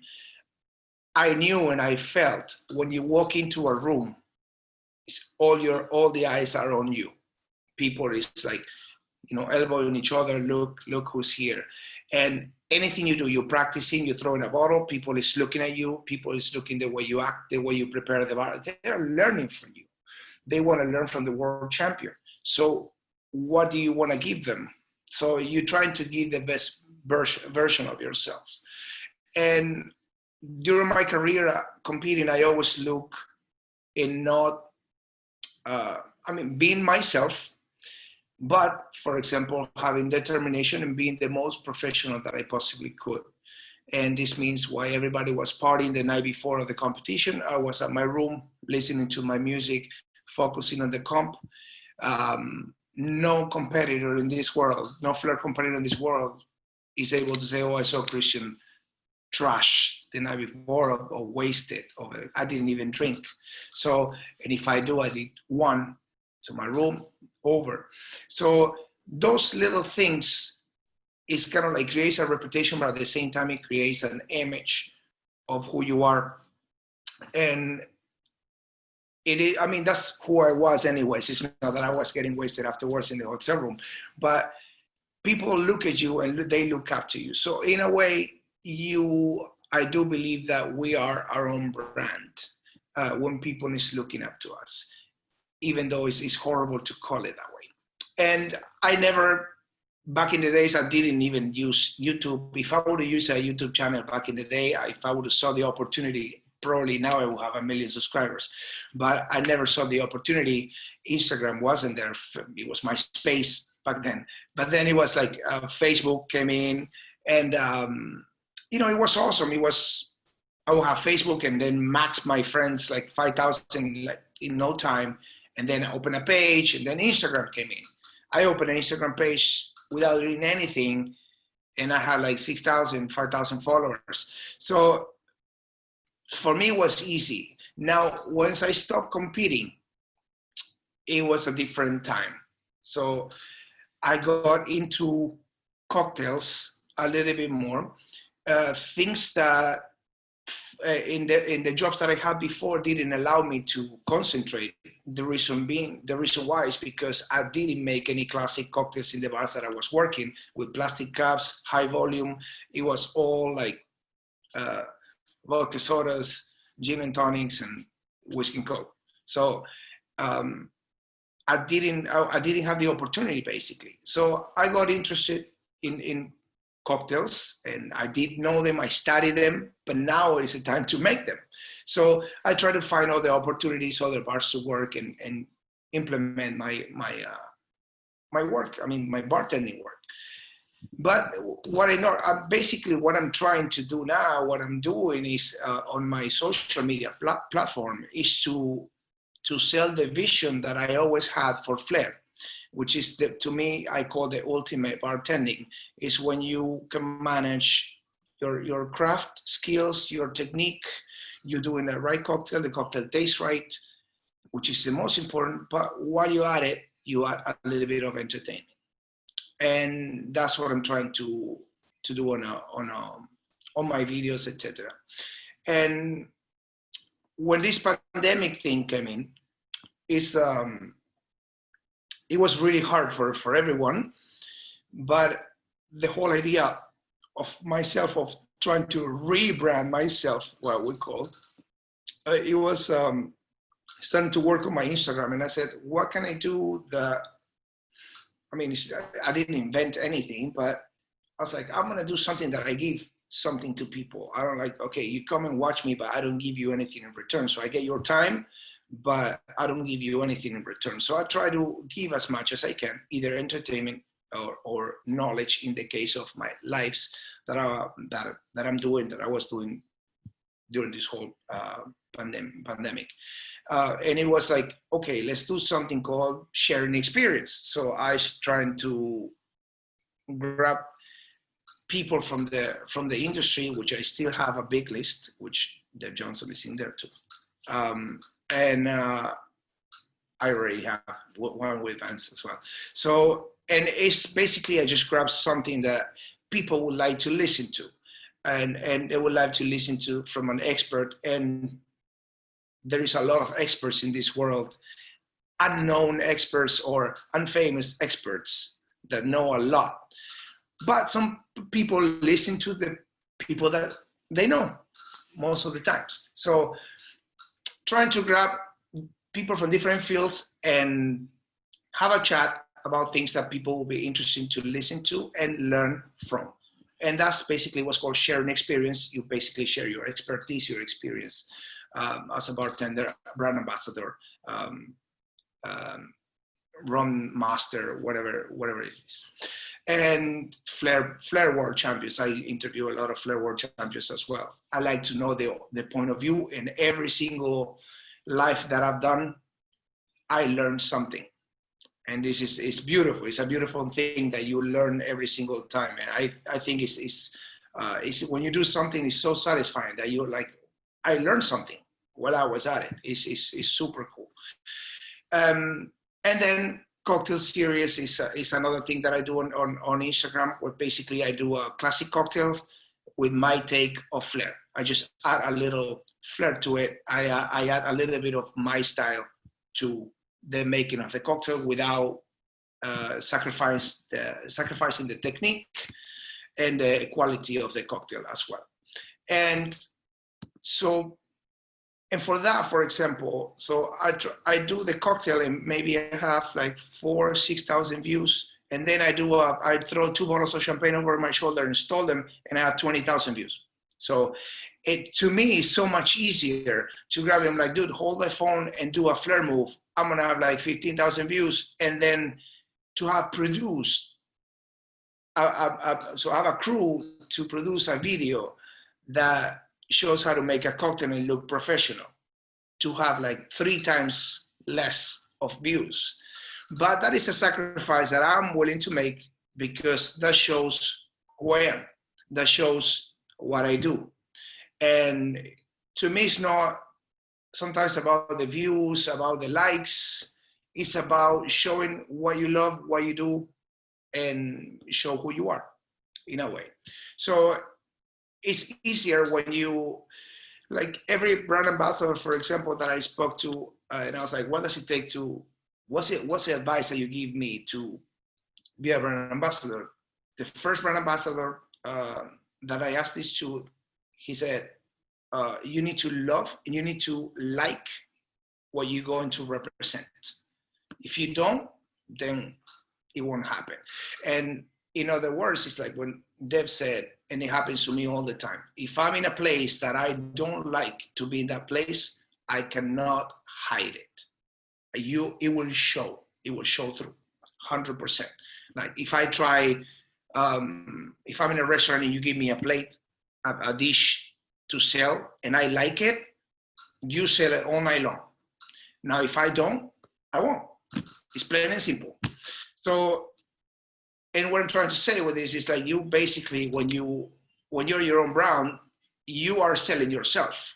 I knew and I felt when you walk into a room, all the eyes are on you. People is like, elbowing each other. Look who's here. And anything you do, you're practicing, you're throwing a bottle, people is looking at you, people is looking the way you act, the way you prepare the bar. They're learning from you. They want to learn from the world champion. So what do you want to give them? So you're trying to give the best version of yourselves. And during my career competing, I always look in not, being myself, but for example, having determination and being the most professional that I possibly could. And this means while everybody was partying the night before of the competition, I was at my room listening to my music, focusing on the comp. No competitor in this world, no flair competitor in this world is able to say, oh, I saw Christian trash the night before or wasted, or I didn't even drink. So, and if I do, I did one. So my room, over. So those little things is kind of like creates a reputation, but at the same time, it creates an image of who you are. And it is, that's who I was anyways. It's not that I was getting wasted afterwards in the hotel room, but people look at you and they look up to you. So in a way, I do believe that we are our own brand when people is looking up to us, even though it's horrible to call it that way. And I never, back in the days, I didn't even use YouTube. If I would have used a YouTube channel back in the day, if I would have saw the opportunity, probably now I will have 1 million subscribers. But I never saw the opportunity. Instagram wasn't there. It was MySpace back then. But then it was like Facebook came in, and it was awesome. It was, I would have Facebook and then max my friends like 5,000 like in no time, and then open a page, and then Instagram came in. I opened an Instagram page without doing anything, and I had like 6,000, 5,000 followers. So for me, it was easy. Now, once I stopped competing, it was a different time. So I got into cocktails a little bit more, things that in the jobs that I had before didn't allow me to concentrate. The reason why is because I didn't make any classic cocktails in the bars that I was working with, plastic cups, high volume. It was all like vodka sodas, gin and tonics, and whiskey and coke. So I didn't have the opportunity basically. So I got interested in cocktails, and I did know them, I studied them, but now is the time to make them. So I try to find other opportunities, other bars to work and implement my work, my bartending work. But what I know, basically what I'm trying to do now, what I'm doing is on my social media platform is to sell the vision that I always had for Flair, which is, to me, I call the ultimate bartending, is when you can manage your craft skills, your technique, you're doing the right cocktail, the cocktail tastes right, which is the most important, but while you add it, you add a little bit of entertainment. And that's what I'm trying to do on my videos, etc. And when this pandemic thing came in, it was really hard for everyone. But the whole idea of myself, of trying to rebrand myself, what we call, it was starting to work on my Instagram. And I said, what can I do that, I didn't invent anything, but I was like, I'm going to do something that I give something to people. I don't like, okay, you come and watch me, but I don't give you anything in return. So I get your time, but I don't give you anything in return. So I try to give as much as I can, either entertainment or knowledge in the case of my lives that I was doing during this whole pandemic. And it was like, okay, let's do something called sharing experience. So I was trying to grab people from the industry, which I still have a big list, which Deb Johnson is in there too. And I already have one with Vance as well. So, and it's basically, I just grabbed something that people would like to listen to, and they would like to listen to from an expert. And there is a lot of experts in this world, unknown experts or unfamous experts that know a lot. But some people listen to the people that they know most of the times. So trying to grab people from different fields and have a chat about things that people will be interested to listen to and learn from. And that's basically what's called sharing experience. You basically share your expertise, your experience as a bartender, brand ambassador, rum master, whatever it is. And Flair World Champions. I interview a lot of Flair World Champions as well. I like to know the point of view. In every single life that I've done, I learned something. And this is beautiful. It's a beautiful thing that you learn every single time. And I think it's when you do something, it's so satisfying that you're like, I learned something while I was at it. It's super cool. And then cocktail series is another thing that I do on Instagram, where basically I do a classic cocktail with my take of Flair. I just add a little flair to it. I add a little bit of my style to the making of the cocktail without sacrificing the technique and the quality of the cocktail as well. And so, and for that, for example, so I do the cocktail and maybe I have like 4,000 or 6,000 views, and then I throw 2 bottles of champagne over my shoulder, install them, and I have 20,000 views. So it, to me, is so much easier to grab them, like, dude, hold the phone and do a Flair move. I'm gonna have like 15,000 views, and then to have produced, so I have a crew to produce a video that shows how to make a cocktail and look professional, to have like 3 times less of views. But that is a sacrifice that I'm willing to make, because that shows who I am, that shows what I do. And to me, it's not sometimes about the views, about the likes. It's about showing what you love, what you do, and show who you are in a way. So it's easier when you, like every brand ambassador, for example, that I spoke to, and I was like, what does it take to, what's the advice that you give me to be a brand ambassador? The first brand ambassador that I asked this to, he said, you need to love and you need to like what you're going to represent. If you don't, then it won't happen. And in other words, it's like when Deb said, and it happens to me all the time, if I'm in a place that I don't like to be in that place, I cannot hide it. It will show through 100%. Like if I try, if I'm in a restaurant and you give me a plate, a dish to sell, and I like it, you sell it all night long. Now, if I don't, I won't. It's plain and simple. So, and what I'm trying to say with this is like you basically, when you're your own brand, you are selling yourself.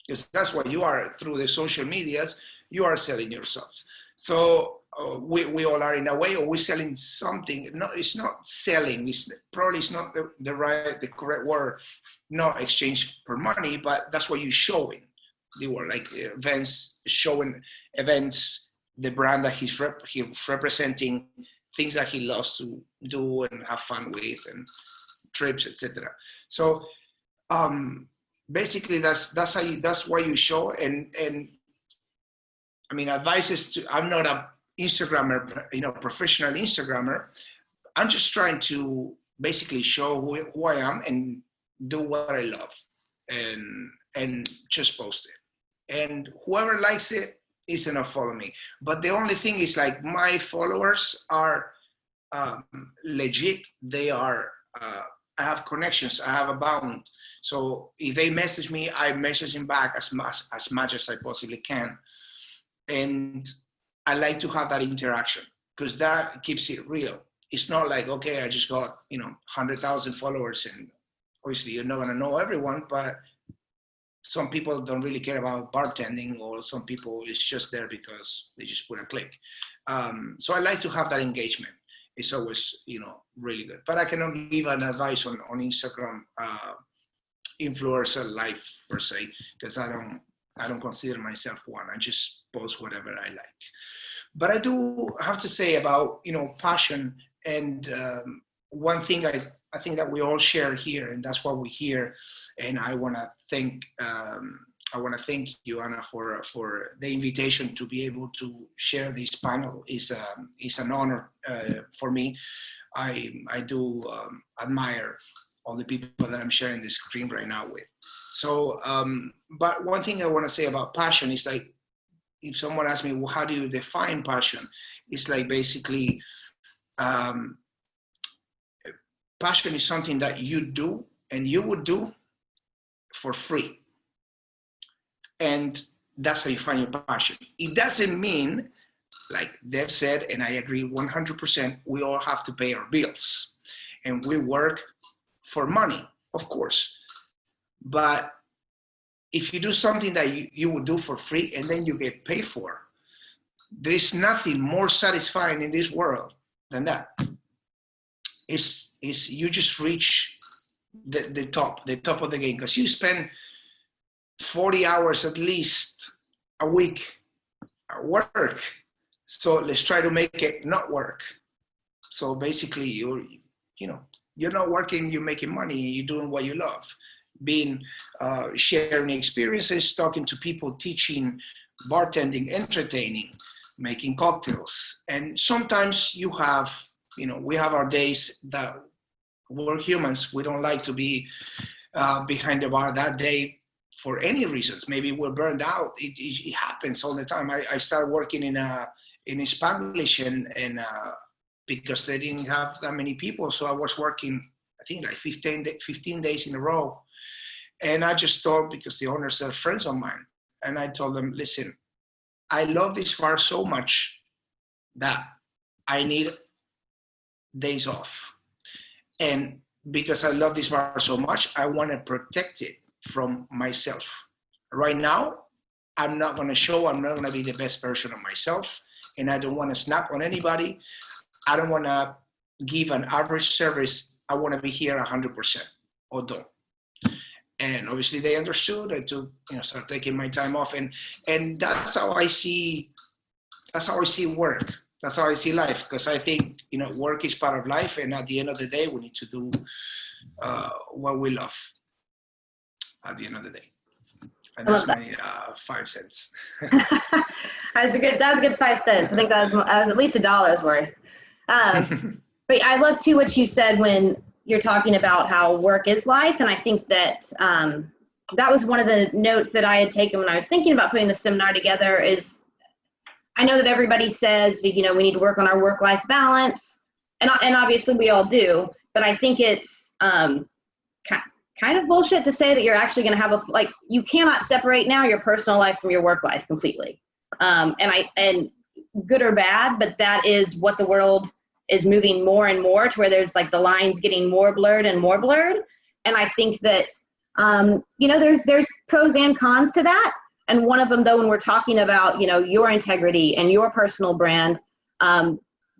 Because that's what you are through the social medias, you are selling yourselves. So we all are in a way, or we're selling something. No, it's not selling. It's not the correct word. Not exchange for money, but that's what you're showing. They were like Vance showing events, the brand that he's representing, things that he loves to do and have fun with, and trips, etc. So basically, that's why you show. And I mean, advice to. I'm not a Instagrammer, professional Instagrammer. I'm just trying to basically show who I am and do what I love, and just post it. And whoever likes it is gonna follow me. But the only thing is, like, my followers are legit. They are. I have connections. I have a bound. So if they message me, I message them back as much as I possibly can. And I like to have that interaction because that keeps it real. It's not like, okay, I just got 100,000 followers, and obviously you're not gonna know everyone, but some people don't really care about bartending, or some people it's just there because they just put a click. So I like to have that engagement. It's always really good. But I cannot give an advice on Instagram influencer life per se, because I don't consider myself one. I just post whatever I like. But I do have to say about passion, and one thing I think that we all share here, and that's why we're here. And I want to thank you, Anna, for the invitation to be able to share this panel. Is an honor for me. I do admire all the people that I'm sharing the screen right now with. So, but one thing I want to say about passion is, like, if someone asks me, well, how do you define passion? It's like basically, passion is something that you do and you would do for free. And that's how you find your passion. It doesn't mean, like Deb said, and I agree 100%, we all have to pay our bills. And we work for money, of course. But if you do something that you would do for free and then you get paid for, there's nothing more satisfying in this world than that. It's you just reach the top of the game, because you spend 40 hours at least a week at work. So let's try to make it not work. So basically, you're not working, you're making money, you're doing what you love. Being sharing experiences, talking to people, teaching, bartending, entertaining, making cocktails. And sometimes you have, we have our days that we're humans. We don't like to be behind the bar that day for any reasons. Maybe we're burned out. It happens all the time. I started working in Spanglish and because they didn't have that many people. So I was working, I think, like 15 days in a row. And I just thought, because the owners are friends of mine, and I told them, listen, I love this bar so much that I need days off. And because I love this bar so much, I want to protect it from myself. Right now, I'm not going to show, I'm not going to be the best version of myself, and I don't want to snap on anybody. I don't want to give an average service. I want to be here 100%, or don't. And obviously they understood. I took, start taking my time off, and that's how I see work. That's how I see life, because I think, work is part of life, and at the end of the day, we need to do what we love at the end of the day. And that's my 5 cents. That was a good 5 cents. I think that was at least $1 worth. But I love too what you said when you're talking about how work is life, and I think that that was one of the notes that I had taken when I was thinking about putting the seminar together. Is I know that everybody says, we need to work on our work-life balance, and obviously we all do, but I think it's kind of bullshit to say that you're actually going to have you cannot separate now your personal life from your work life completely. And good or bad, but that is what the world is moving more and more to, where there's the lines getting more blurred and more blurred. And I think that, there's pros and cons to that. And one of them, though, when we're talking about, your integrity and your personal brand,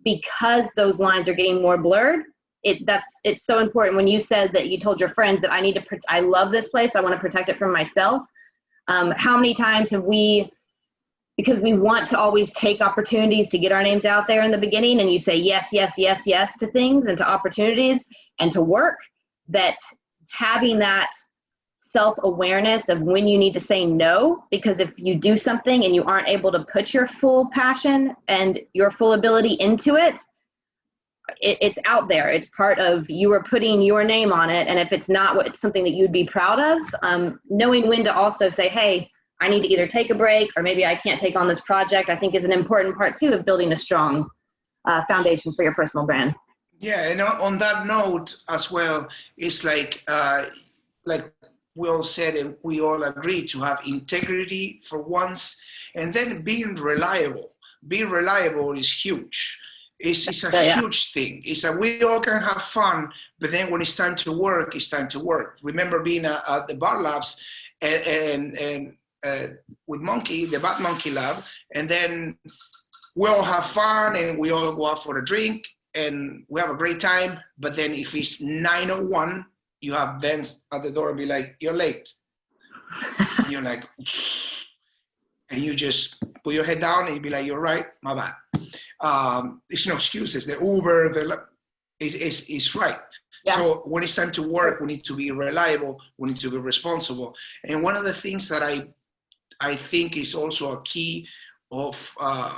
because those lines are getting more blurred, it's so important. When you said that you told your friends that I love this place, I want to protect it from myself. How many times have we, because we want to always take opportunities to get our names out there in the beginning, and you say yes, yes, yes, yes to things and to opportunities and to work, that having that self-awareness of when you need to say no, because if you do something and you aren't able to put your full passion and your full ability into it, it's out there. It's part of, you are putting your name on it. And if it's not something that you'd be proud of, knowing when to also say, hey, I need to either take a break or maybe I can't take on this project, I think is an important part too of building a strong foundation for your personal brand. Yeah, and on that note as well, it's like we all said and we all agreed to have integrity for once, and then being reliable. Being reliable is huge. It's a huge thing. It's that we all can have fun, but then when it's time to work, it's time to work. Remember being at the Bar Labs and with Monkey, the Bad Monkey Lab, and then we all have fun and we all go out for a drink and we have a great time. But then if it's 9:01, you have Vance at the door and be like, "You're late." And you're like, and you just put your head down and you be like, "You're right, my bad." There's no excuses. The Uber, it's right. Yeah. So when it's time to work, we need to be reliable. We need to be responsible. And one of the things that I think is also a key of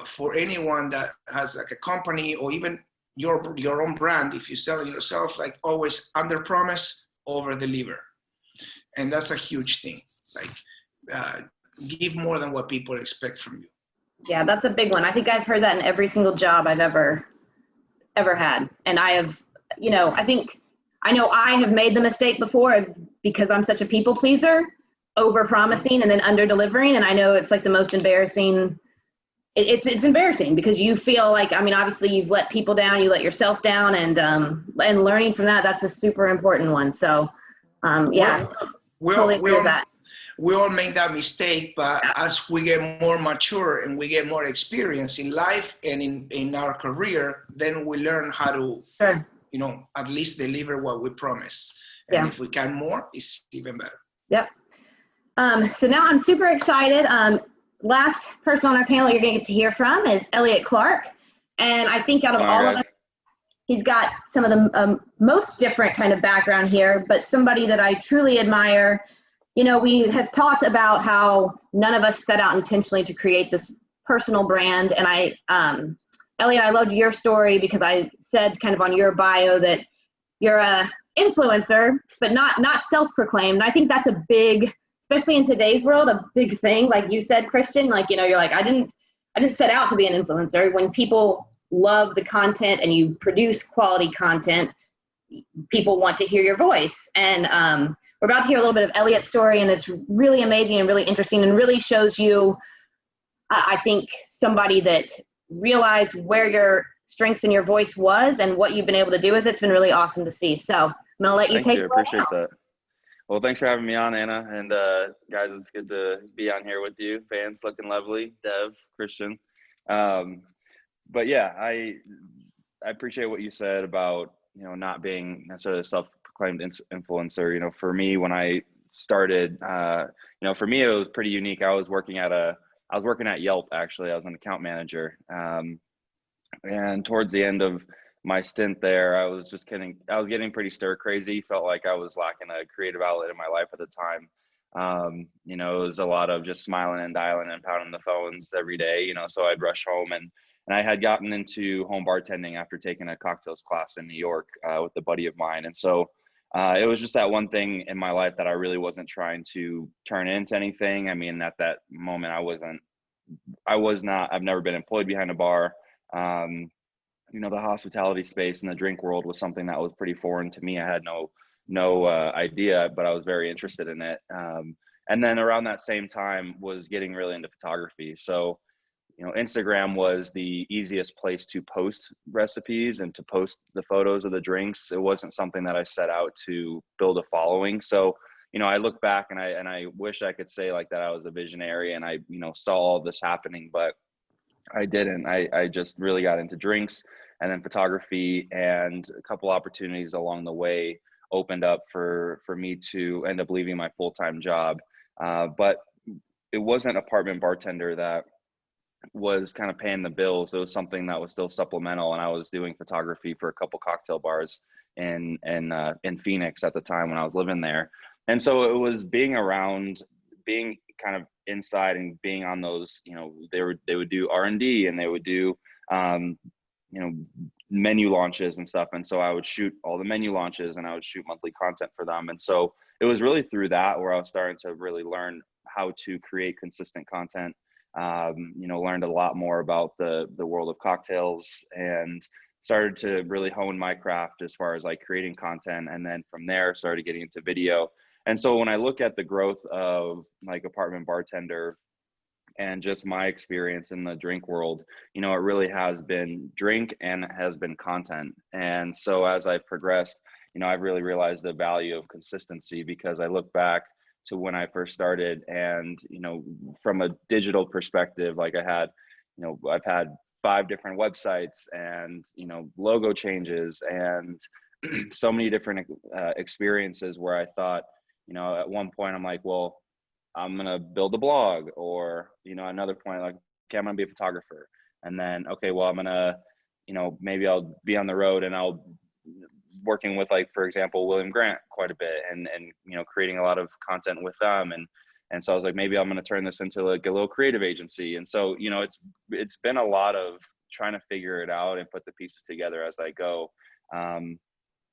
for anyone that has like a company or even your own brand, if you're selling yourself, like always under promise, over deliver. And that's a huge thing. Like give more than what people expect from you. Yeah, that's a big one. I think I've heard that in every single job I've ever had. And I have, I know I have made the mistake before because I'm such a people pleaser, over promising and then under delivering. And I know it's like the most embarrassing. It's embarrassing because you feel like, obviously you've let people down, you let yourself down, and learning from that, that's a super important one. So yeah, totally agree with that. We all make that mistake, but as we get more mature and we get more experience in life and in our career, then we learn how to, at least deliver what we promise. And if we can more, it's even better. Yep. So now I'm super excited. Last person on our panel you're going to get to hear from is Elliot Clark. And I think out of all of us, he's got some of the most different kind of background here, but somebody that I truly admire. We have talked about how none of us set out intentionally to create this personal brand. And Elliot, I loved your story because I said kind of on your bio that you're a influencer, but not self-proclaimed. And I think that's a big, especially in today's world, a big thing. Like you said, Christian, you're like, I didn't set out to be an influencer. When people love the content and you produce quality content, people want to hear your voice. And we're about to hear a little bit of Elliot's story, and it's really amazing and really interesting and really shows you, I think, somebody that realized where your strengths and your voice was and what you've been able to do with it. It's been really awesome to see. So I'm going to let you take it. I appreciate that. Well, thanks for having me on, Anna. And guys, it's good to be on here with you. Vance, looking lovely. Dev, Christian. But yeah, I appreciate what you said about, not being necessarily a self-proclaimed influencer. For me, when I started, for me, it was pretty unique. I was working at Yelp, actually. I was an account manager. And towards the end of my stint there, I was getting pretty stir crazy. Felt like I was lacking a creative outlet in my life at the time. You know, it was a lot of just smiling and dialing and pounding the phones every day, you know, so I'd rush home, and I had gotten into home bartending after taking a cocktails class in New York with a buddy of mine. And so it was just that one thing in my life that I really wasn't trying to turn into anything. I mean, at that moment, I've never been employed behind a bar. You know, the hospitality space and the drink world was something that was pretty foreign to me. I had no idea, but I was very interested in it. And then around that same time was getting really into photography. So, you know, Instagram was the easiest place to post recipes and to post the photos of the drinks. It wasn't something that I set out to build a following. So, you know, I look back and I wish I could say like that I was a visionary and I, you know, saw all this happening, but I didn't. I just really got into drinks and then photography, and a couple opportunities along the way opened up for me to end up leaving my full-time job. But it wasn't apartment bartender that was kind of paying the bills. It was something that was still supplemental, and I was doing photography for a couple cocktail bars in Phoenix at the time when I was living there. And so it was being around, being kind of inside and being on those, you know, they would do R&D, and they would do you know, menu launches and stuff. And so I would shoot all the menu launches and I would shoot monthly content for them. And so it was really through that where I was starting to really learn how to create consistent content. You know, learned a lot more about the world of cocktails and started to really hone my craft as far as like creating content. And then from there started getting into video. And so when I look at the growth of like apartment bartender and just my experience in the drink world, you know, it really has been drink and it has been content. And so as I progressed, you know, I've really realized the value of consistency, because I look back to when I first started and, you know, from a digital perspective, like I've had 5 different websites and, you know, logo changes and so many different experiences where I thought, you know, at one point I'm like, well, I'm going to build a blog, or, you know, another point, like, okay, I'm going to be a photographer. And then, okay, well, I'm going to, you know, maybe I'll be on the road and I'll working with, like, for example, William Grant quite a bit and, you know, creating a lot of content with them. And so I was like, maybe I'm going to turn this into like a little creative agency. And so, you know, it's been a lot of trying to figure it out and put the pieces together as I go.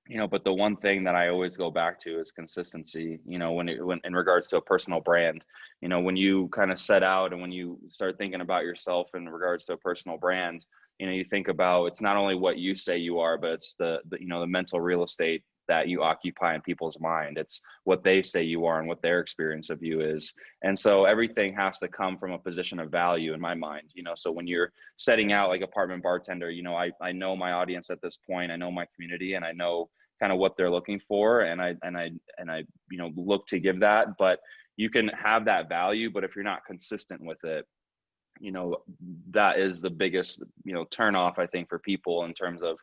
You know, but the one thing that I always go back to is consistency. You know, when in regards to a personal brand, you know, when you kind of set out and when you start thinking about yourself in regards to a personal brand, you know, you think about, it's not only what you say you are, but it's the you know, the mental real estate that you occupy in people's mind. It's what they say you are and what their experience of you is. And so everything has to come from a position of value in my mind, you know. So when you're setting out like apartment bartender, you know, I know my audience at this point, I know my community, and I know kind of what they're looking for, and I you know, look to give that. But you can have that value, but if you're not consistent with it, you know, that is the biggest, you know, turn off, I think, for people in terms of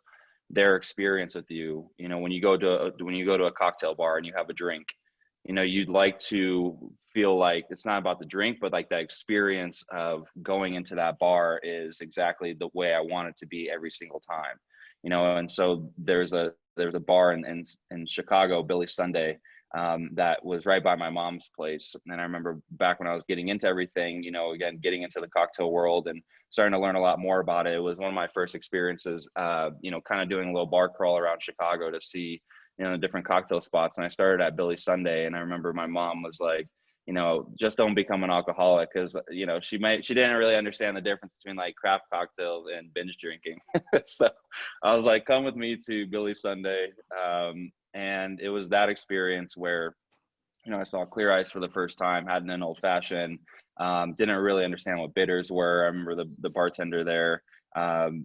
their experience with you. You know, when you go to a cocktail bar and you have a drink, you know, you'd like to feel like it's not about the drink, but like that experience of going into that bar is exactly the way I want it to be every single time, you know. And so there's a bar in Chicago, Billy Sunday, that was right by my mom's place. And I remember back when I was getting into everything, you know, again, getting into the cocktail world and starting to learn a lot more about it. It was one of my first experiences, you know, kind of doing a little bar crawl around Chicago to see, you know, the different cocktail spots. And I started at Billy Sunday. And I remember my mom was like, you know, just don't become an alcoholic, because, you know, she didn't really understand the difference between like craft cocktails and binge drinking. So I was like, come with me to Billy Sunday. And it was that experience where, you know, I saw clear ice for the first time, had an old fashioned, didn't really understand what bitters were. I remember the bartender there,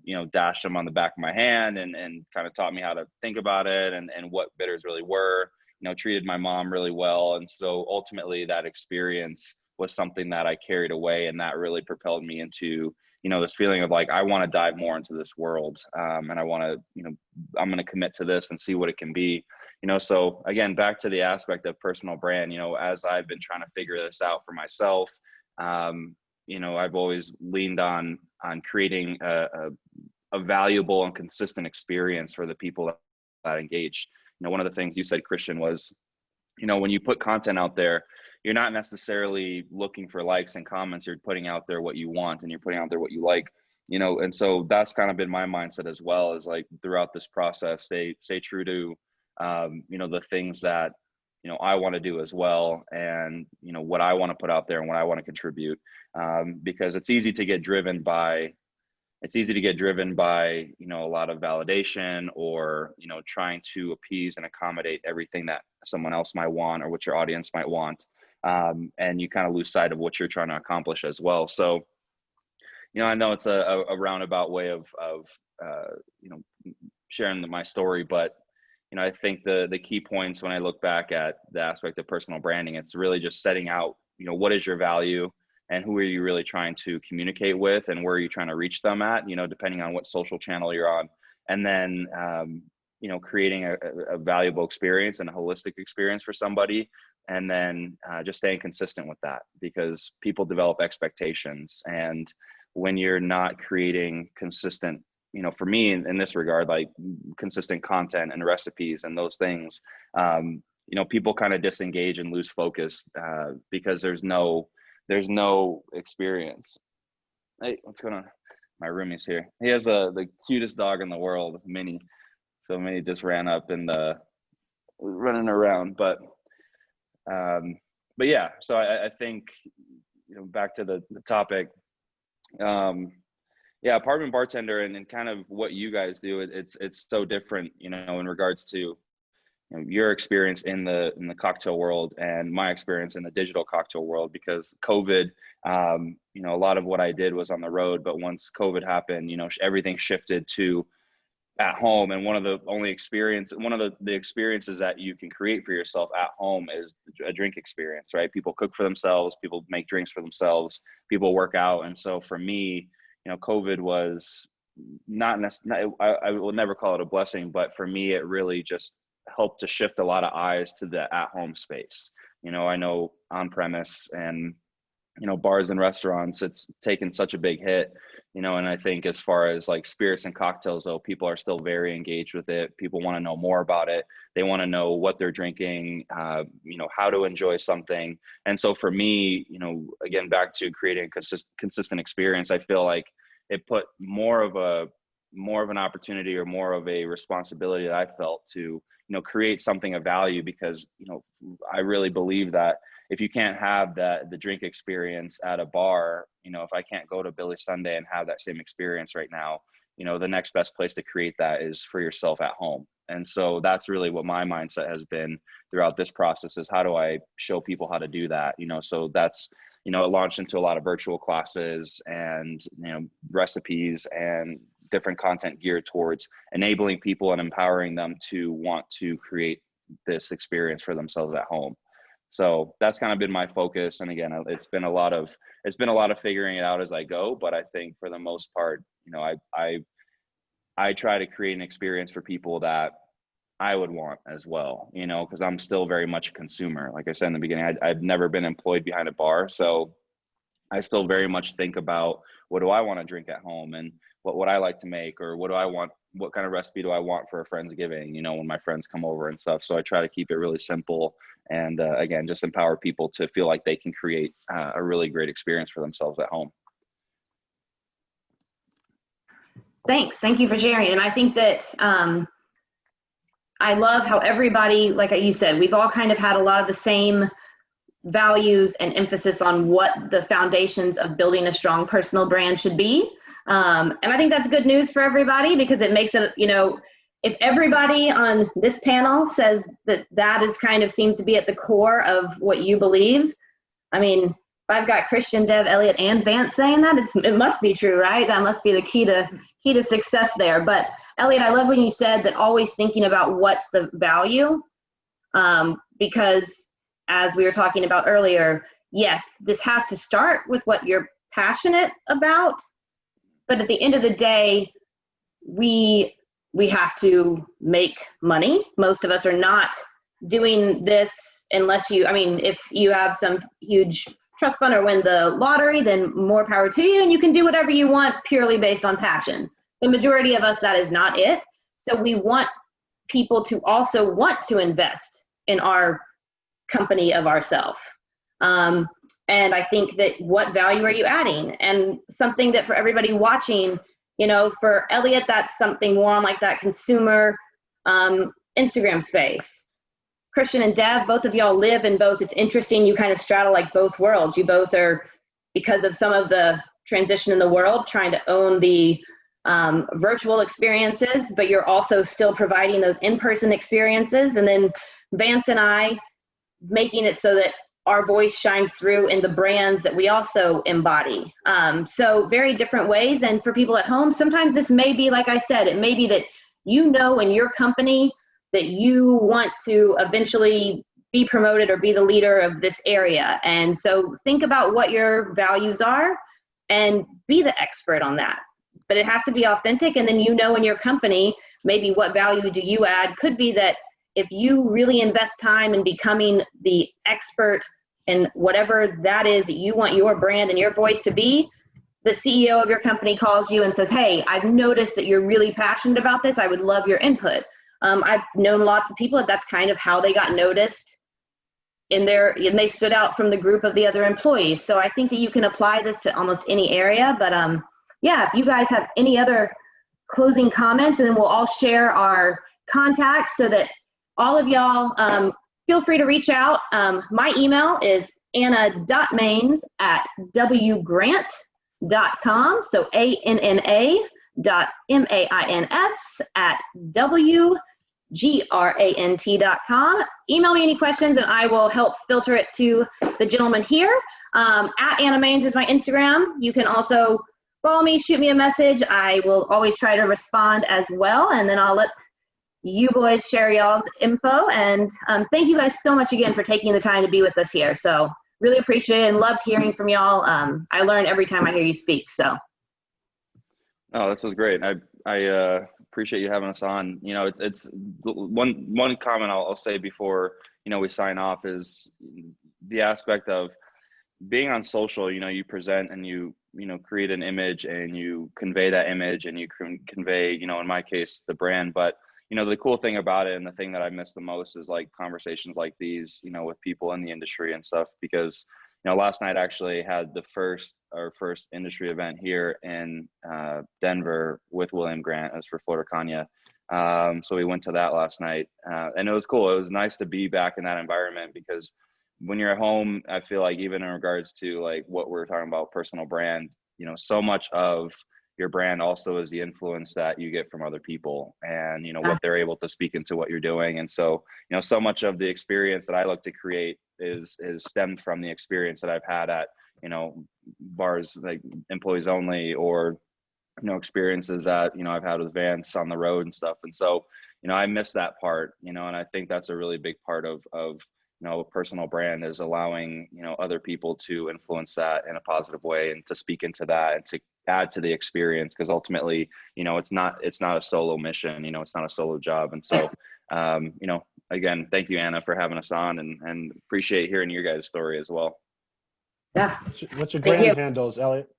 you know, dashed them on the back of my hand and kind of taught me how to think about it and what bitters really were, you know, treated my mom really well. And so ultimately that experience was something that I carried away, and that really propelled me into, you know, this feeling of like, I want to dive more into this world. And I want to, you know, I'm going to commit to this and see what it can be, you know. So again, back to the aspect of personal brand, you know, as I've been trying to figure this out for myself, you know, I've always leaned on creating a valuable and consistent experience for the people that engage. You know, one of the things you said, Christian, was, you know, when you put content out there, you're not necessarily looking for likes and comments. You're putting out there what you want, and you're putting out there what you like, you know. And so that's kind of been my mindset as well, is like throughout this process, stay true to, you know, the things that, you know, I want to do as well, and, you know, what I want to put out there and what I want to contribute, because it's easy to get driven by, you know, a lot of validation, or, you know, trying to appease and accommodate everything that someone else might want or what your audience might want. And you kind of lose sight of what you're trying to accomplish as well. So, you know, I know it's a roundabout way of you know, sharing my story, but, you know, I think the key points when I look back at the aspect of personal branding, it's really just setting out, you know, what is your value, and who are you really trying to communicate with, and where are you trying to reach them at, you know, depending on what social channel you're on. And then, you know, creating a valuable experience and a holistic experience for somebody. And then just staying consistent with that, because people develop expectations. And when you're not creating consistent, you know, for me in this regard, like consistent content and recipes and those things, you know, people kind of disengage and lose focus, because there's no experience. Hey, what's going on? My roomie's here. He has the cutest dog in the world, Minnie. So Minnie just ran up and running around. But yeah, so I think, you know, back to the topic, yeah, apartment bartender, and kind of what you guys do, it's so different, you know, in regards to, you know, your experience in the cocktail world and my experience in the digital cocktail world. Because COVID, you know, a lot of what I did was on the road, but once COVID happened, you know, everything shifted to at home. And one of the experiences that you can create for yourself at home is a drink experience, right? People cook for themselves, people make drinks for themselves, people work out. And so for me, you know, COVID was not necessarily, I will never call it a blessing, but for me, it really just helped to shift a lot of eyes to the at-home space. You know, I know on premise and, you know, bars and restaurants, it's taken such a big hit, you know. And I think as far as like spirits and cocktails, though, people are still very engaged with it. People want to know more about it. They want to know what they're drinking, you know, how to enjoy something. And so for me, you know, again, back to creating a consistent experience, I feel like it put more of an opportunity, or more of a responsibility that I felt to, you know, create something of value. Because, you know, I really believe that if you can't have the drink experience at a bar, you know, if I can't go to Billy Sunday and have that same experience right now, you know, the next best place to create that is for yourself at home. And so that's really what my mindset has been throughout this process, is how do I show people how to do that? You know, so that's, you know, it launched into a lot of virtual classes and, you know, recipes and different content geared towards enabling people and empowering them to want to create this experience for themselves at home. So that's kind of been my focus. And again, it's been a lot of figuring it out as I go. But I think for the most part, you know, I try to create an experience for people that I would want as well, you know, because I'm still very much a consumer. Like I said in the beginning, I've never been employed behind a bar. So I still very much think about, what do I want to drink at home, and what would I like to make, or what do I want, what kind of recipe do I want for a Friendsgiving, you know, when my friends come over and stuff. So I try to keep it really simple, and again, just empower people to feel like they can create a really great experience for themselves at home. Thanks. Thank you for sharing. And I think that I love how everybody, like you said, we've all kind of had a lot of the same values and emphasis on what the foundations of building a strong personal brand should be. And I think that's good news for everybody, because it makes it, you know, if everybody on this panel says that that is kind of seems to be at the core of what you believe, I mean, if I've got Christian, Deb, Elliot, and Vance saying that, it must be true, right? That must be the key to success there. But Elliot, I love when you said that always thinking about what's the value, because as we were talking about earlier, yes, this has to start with what you're passionate about, but at the end of the day, we have to make money. Most of us are not doing this unless you, I mean, if you have some huge trust fund or win the lottery, then more power to you, and you can do whatever you want purely based on passion. The majority of us, that is not it. So we want people to also want to invest in our company of ourself. And I think that what value are you adding? And something that for everybody watching, you know, for Elliot, that's something more on like that consumer Instagram space. Christian and Deb, both of y'all live in both. It's interesting, you kind of straddle like both worlds. You both are, because of some of the transition in the world, trying to own the virtual experiences, but you're also still providing those in-person experiences. And then Vance and I making it so that our voice shines through in the brands that we also embody. So very different ways. And for people at home, sometimes this may be, like I said, it may be that you know in your company that you want to eventually be promoted or be the leader of this area. And so think about what your values are and be the expert on that. But it has to be authentic. And then you know in your company, maybe what value do you add? Could be that if you really invest time in becoming the expert in whatever that is that you want your brand and your voice to be, the CEO of your company calls you and says, hey, I've noticed that you're really passionate about this. I would love your input. I've known lots of people that's kind of how they got noticed and they stood out from the group of the other employees. So I think that you can apply this to almost any area. But yeah, if you guys have any other closing comments, and then we'll all share our contacts so that all of y'all feel free to reach out. My email is anna.mains@wgrant.com. So ANNA.MAINS@WGRANT.com. Email me any questions and I will help filter it to the gentleman here. At Anna Mains is my Instagram. You can also follow me, shoot me a message. I will always try to respond as well. And then I'll let you boys share y'all's info. And thank you guys so much again for taking the time to be with us here. So really appreciate it and loved hearing from y'all. I learn every time I hear you speak. So. Oh, this was great. I appreciate you having us on. You know, it's one comment I'll say before, you know, we sign off is the aspect of being on social. You know, you present and you know, create an image and you convey that image and you can convey, you know, in my case, the brand. But, you know, the cool thing about it and the thing that I miss the most is like conversations like these, you know, with people in the industry and stuff, because, you know, last night actually had our first industry event here in Denver with William Grant. It was for Florida Kanya. So we went to that last night and it was cool. It was nice to be back in that environment, because when you're at home, I feel like even in regards to like what we're talking about, personal brand, you know, so much of your brand also is the influence that you get from other people and, you know, what they're able to speak into what you're doing. And so, you know, so much of the experience that I look to create is stemmed from the experience that I've had at, you know, bars like Employees Only, or, you know, experiences that, you know, I've had with Vance on the road and stuff. And so, you know, I miss that part, you know, and I think that's a really big part of you know, a personal brand is allowing, you know, other people to influence that in a positive way and to speak into that and to add to the experience. Because ultimately, you know, it's not a solo mission, you know, it's not a solo job. And so, you know, again, thank you, Anna, for having us on, and appreciate hearing your guys' story as well. Yeah. What's your brand handles, Elliot?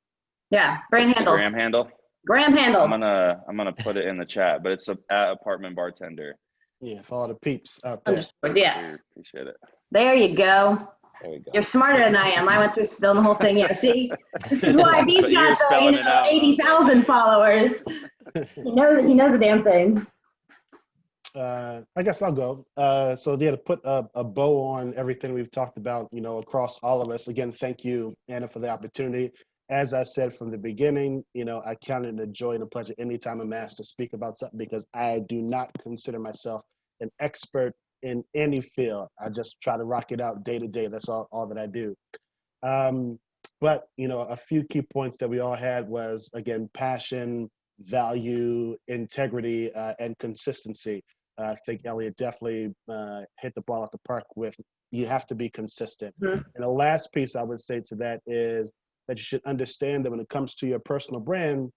Yeah, brand handle. Instagram handle. Graham handle. I'm gonna put it in the chat, but it's at Apartment Bartender. Yeah, for all the peeps out there. Yes. Appreciate it. There you go. There we go. You're smarter than I am. I went through spelling the whole thing. Yeah, see? This is why he's But you're got spelling it out. 80,000 followers. He knows the damn thing. I guess I'll go. So yeah, to put a bow on everything we've talked about, you know, across all of us, again, thank you, Anna, for the opportunity. As I said from the beginning, you know, I count it a joy and a pleasure anytime I'm asked to speak about something, because I do not consider myself an expert in any field. I just try to rock it out day to day. That's all that I do. But, you know, a few key points that we all had was, again, passion, value, integrity, and consistency. I think Elliot definitely hit the ball at the park with, you have to be consistent. Mm-hmm. And the last piece I would say to that is that you should understand that when it comes to your personal brand,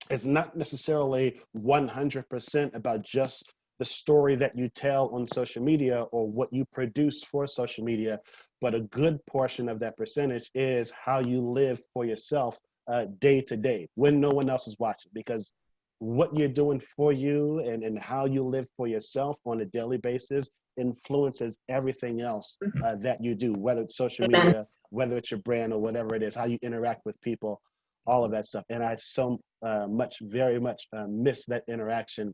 it's not necessarily 100% about just the story that you tell on social media or what you produce for social media, but a good portion of that percentage is how you live for yourself day to day when no one else is watching. Because what you're doing for you and how you live for yourself on a daily basis influences everything else that you do, whether it's social media, whether it's your brand or whatever it is, how you interact with people, all of that stuff. And I so very much miss that interaction.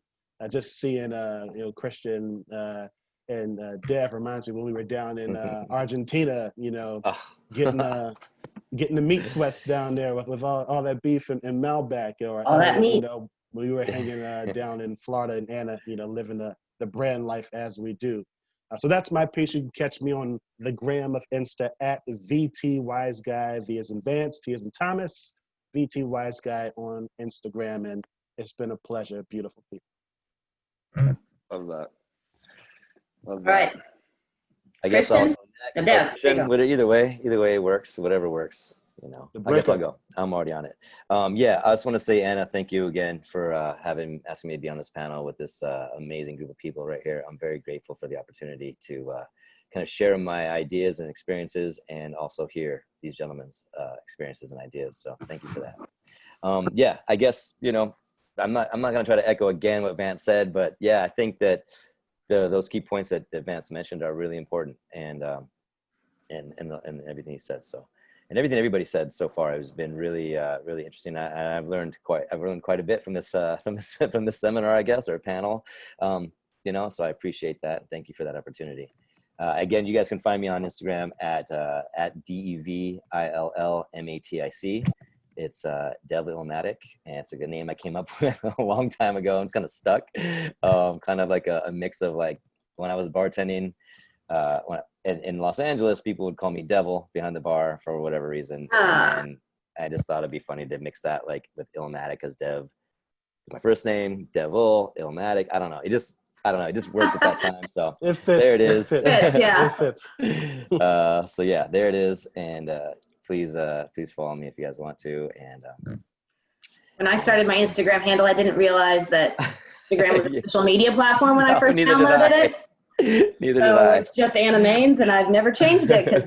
Just seeing, Christian and Deb reminds me when we were down in Argentina, getting the meat sweats down there with all that beef and Malbec, or all that meat. when we were hanging down in Florida, and Anna, living the brand life as we do. So that's my piece. You can catch me on the gram of Insta at VTWiseGuy, V as in Vance, T as in Thomas, VTWiseGuy on Instagram. And it's been a pleasure. Beautiful people. Love that. Love that. All right. I guess I'll go Christian, either way works, whatever works. I guess I'll go. I'm already on it. Yeah, I just want to say, Anna, thank you again for asking me to be on this panel with this amazing group of people right here. I'm very grateful for the opportunity to kind of share my ideas and experiences, and also hear these gentlemen's experiences and ideas. So thank you for that. Yeah, I guess, I'm not going to try to echo again what Vance said, but yeah, I think that those key points that Vance mentioned are really important, and everything he said. And everything everybody said so far has been really, really interesting. I've learned quite a bit from this seminar, I guess, or panel. So I appreciate that. Thank you for that opportunity. Again, you guys can find me on Instagram at DEVILLMATIC. It's Dev Illmatic, and it's a good name I came up with a long time ago. It's kind of stuck, kind of like a mix of like when I was bartending. In Los Angeles, people would call me Devil behind the bar for whatever reason. And I just thought it'd be funny to mix that like with Illmatic, as Dev, my first name, Devil, Illmatic. I don't know. It just worked at that time. So there it is. Yeah. So yeah, there it is. And please follow me if you guys want to. And when I started my Instagram handle, I didn't realize that Instagram was a social media platform when I first downloaded it. Neither did I. It's just Anna Mains, and I've never changed it because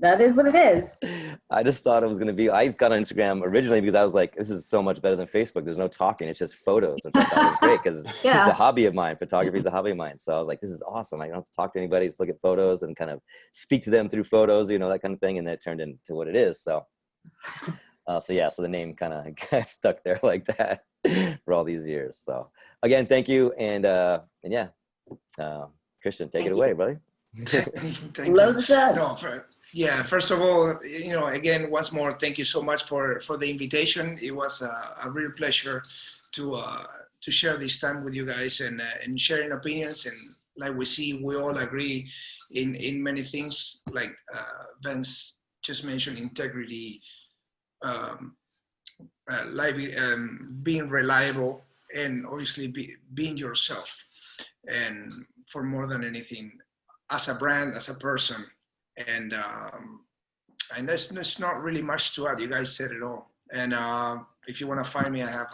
that is what it is. I just thought it was going to be, I just got on Instagram originally because I was like, this is so much better than Facebook. There's no talking. It's just photos, which I thought was great because it's a hobby of mine. Photography is a hobby of mine. So I was like, this is awesome. I don't have to talk to anybody. Just look at photos and kind of speak to them through photos, that kind of thing. And that turned into what it is. So the name kind of stuck there like that for all these years. So again, thank you. And yeah, Christian, take it away, buddy. Thank you. Yeah, first of all, again, once more, thank you so much for the invitation. It was a real pleasure to share this time with you guys and sharing opinions. And like we see, we all agree in many things, like Vance just mentioned, integrity, being reliable, and obviously being yourself. And for more than anything, as a brand, as a person. And there's not really much to add. You guys said it all. And if you want to find me, I have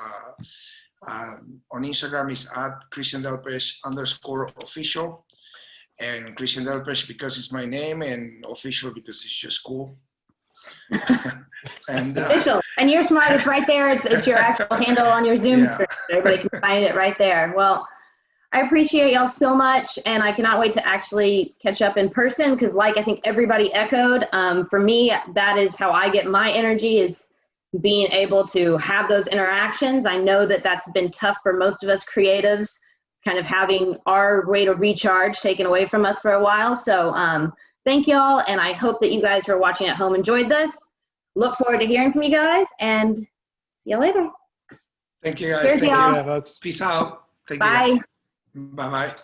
on Instagram is at Christian Delpech _official. And Christian Delpech because it's my name, and official because it's just cool. And official. And you're smart. It's right there. It's your actual handle on your Zoom screen. Everybody can find it right there. Well, I appreciate y'all so much, and I cannot wait to actually catch up in person because, like I think everybody echoed, for me, that is how I get my energy, is being able to have those interactions. I know that that's been tough for most of us creatives, kind of having our way to recharge taken away from us for a while. So thank y'all, and I hope that you guys who are watching at home enjoyed this. Look forward to hearing from you guys, and see you later. Thank you, guys. Cheers, y'all. Peace out. Thank Bye. You. Bye-bye.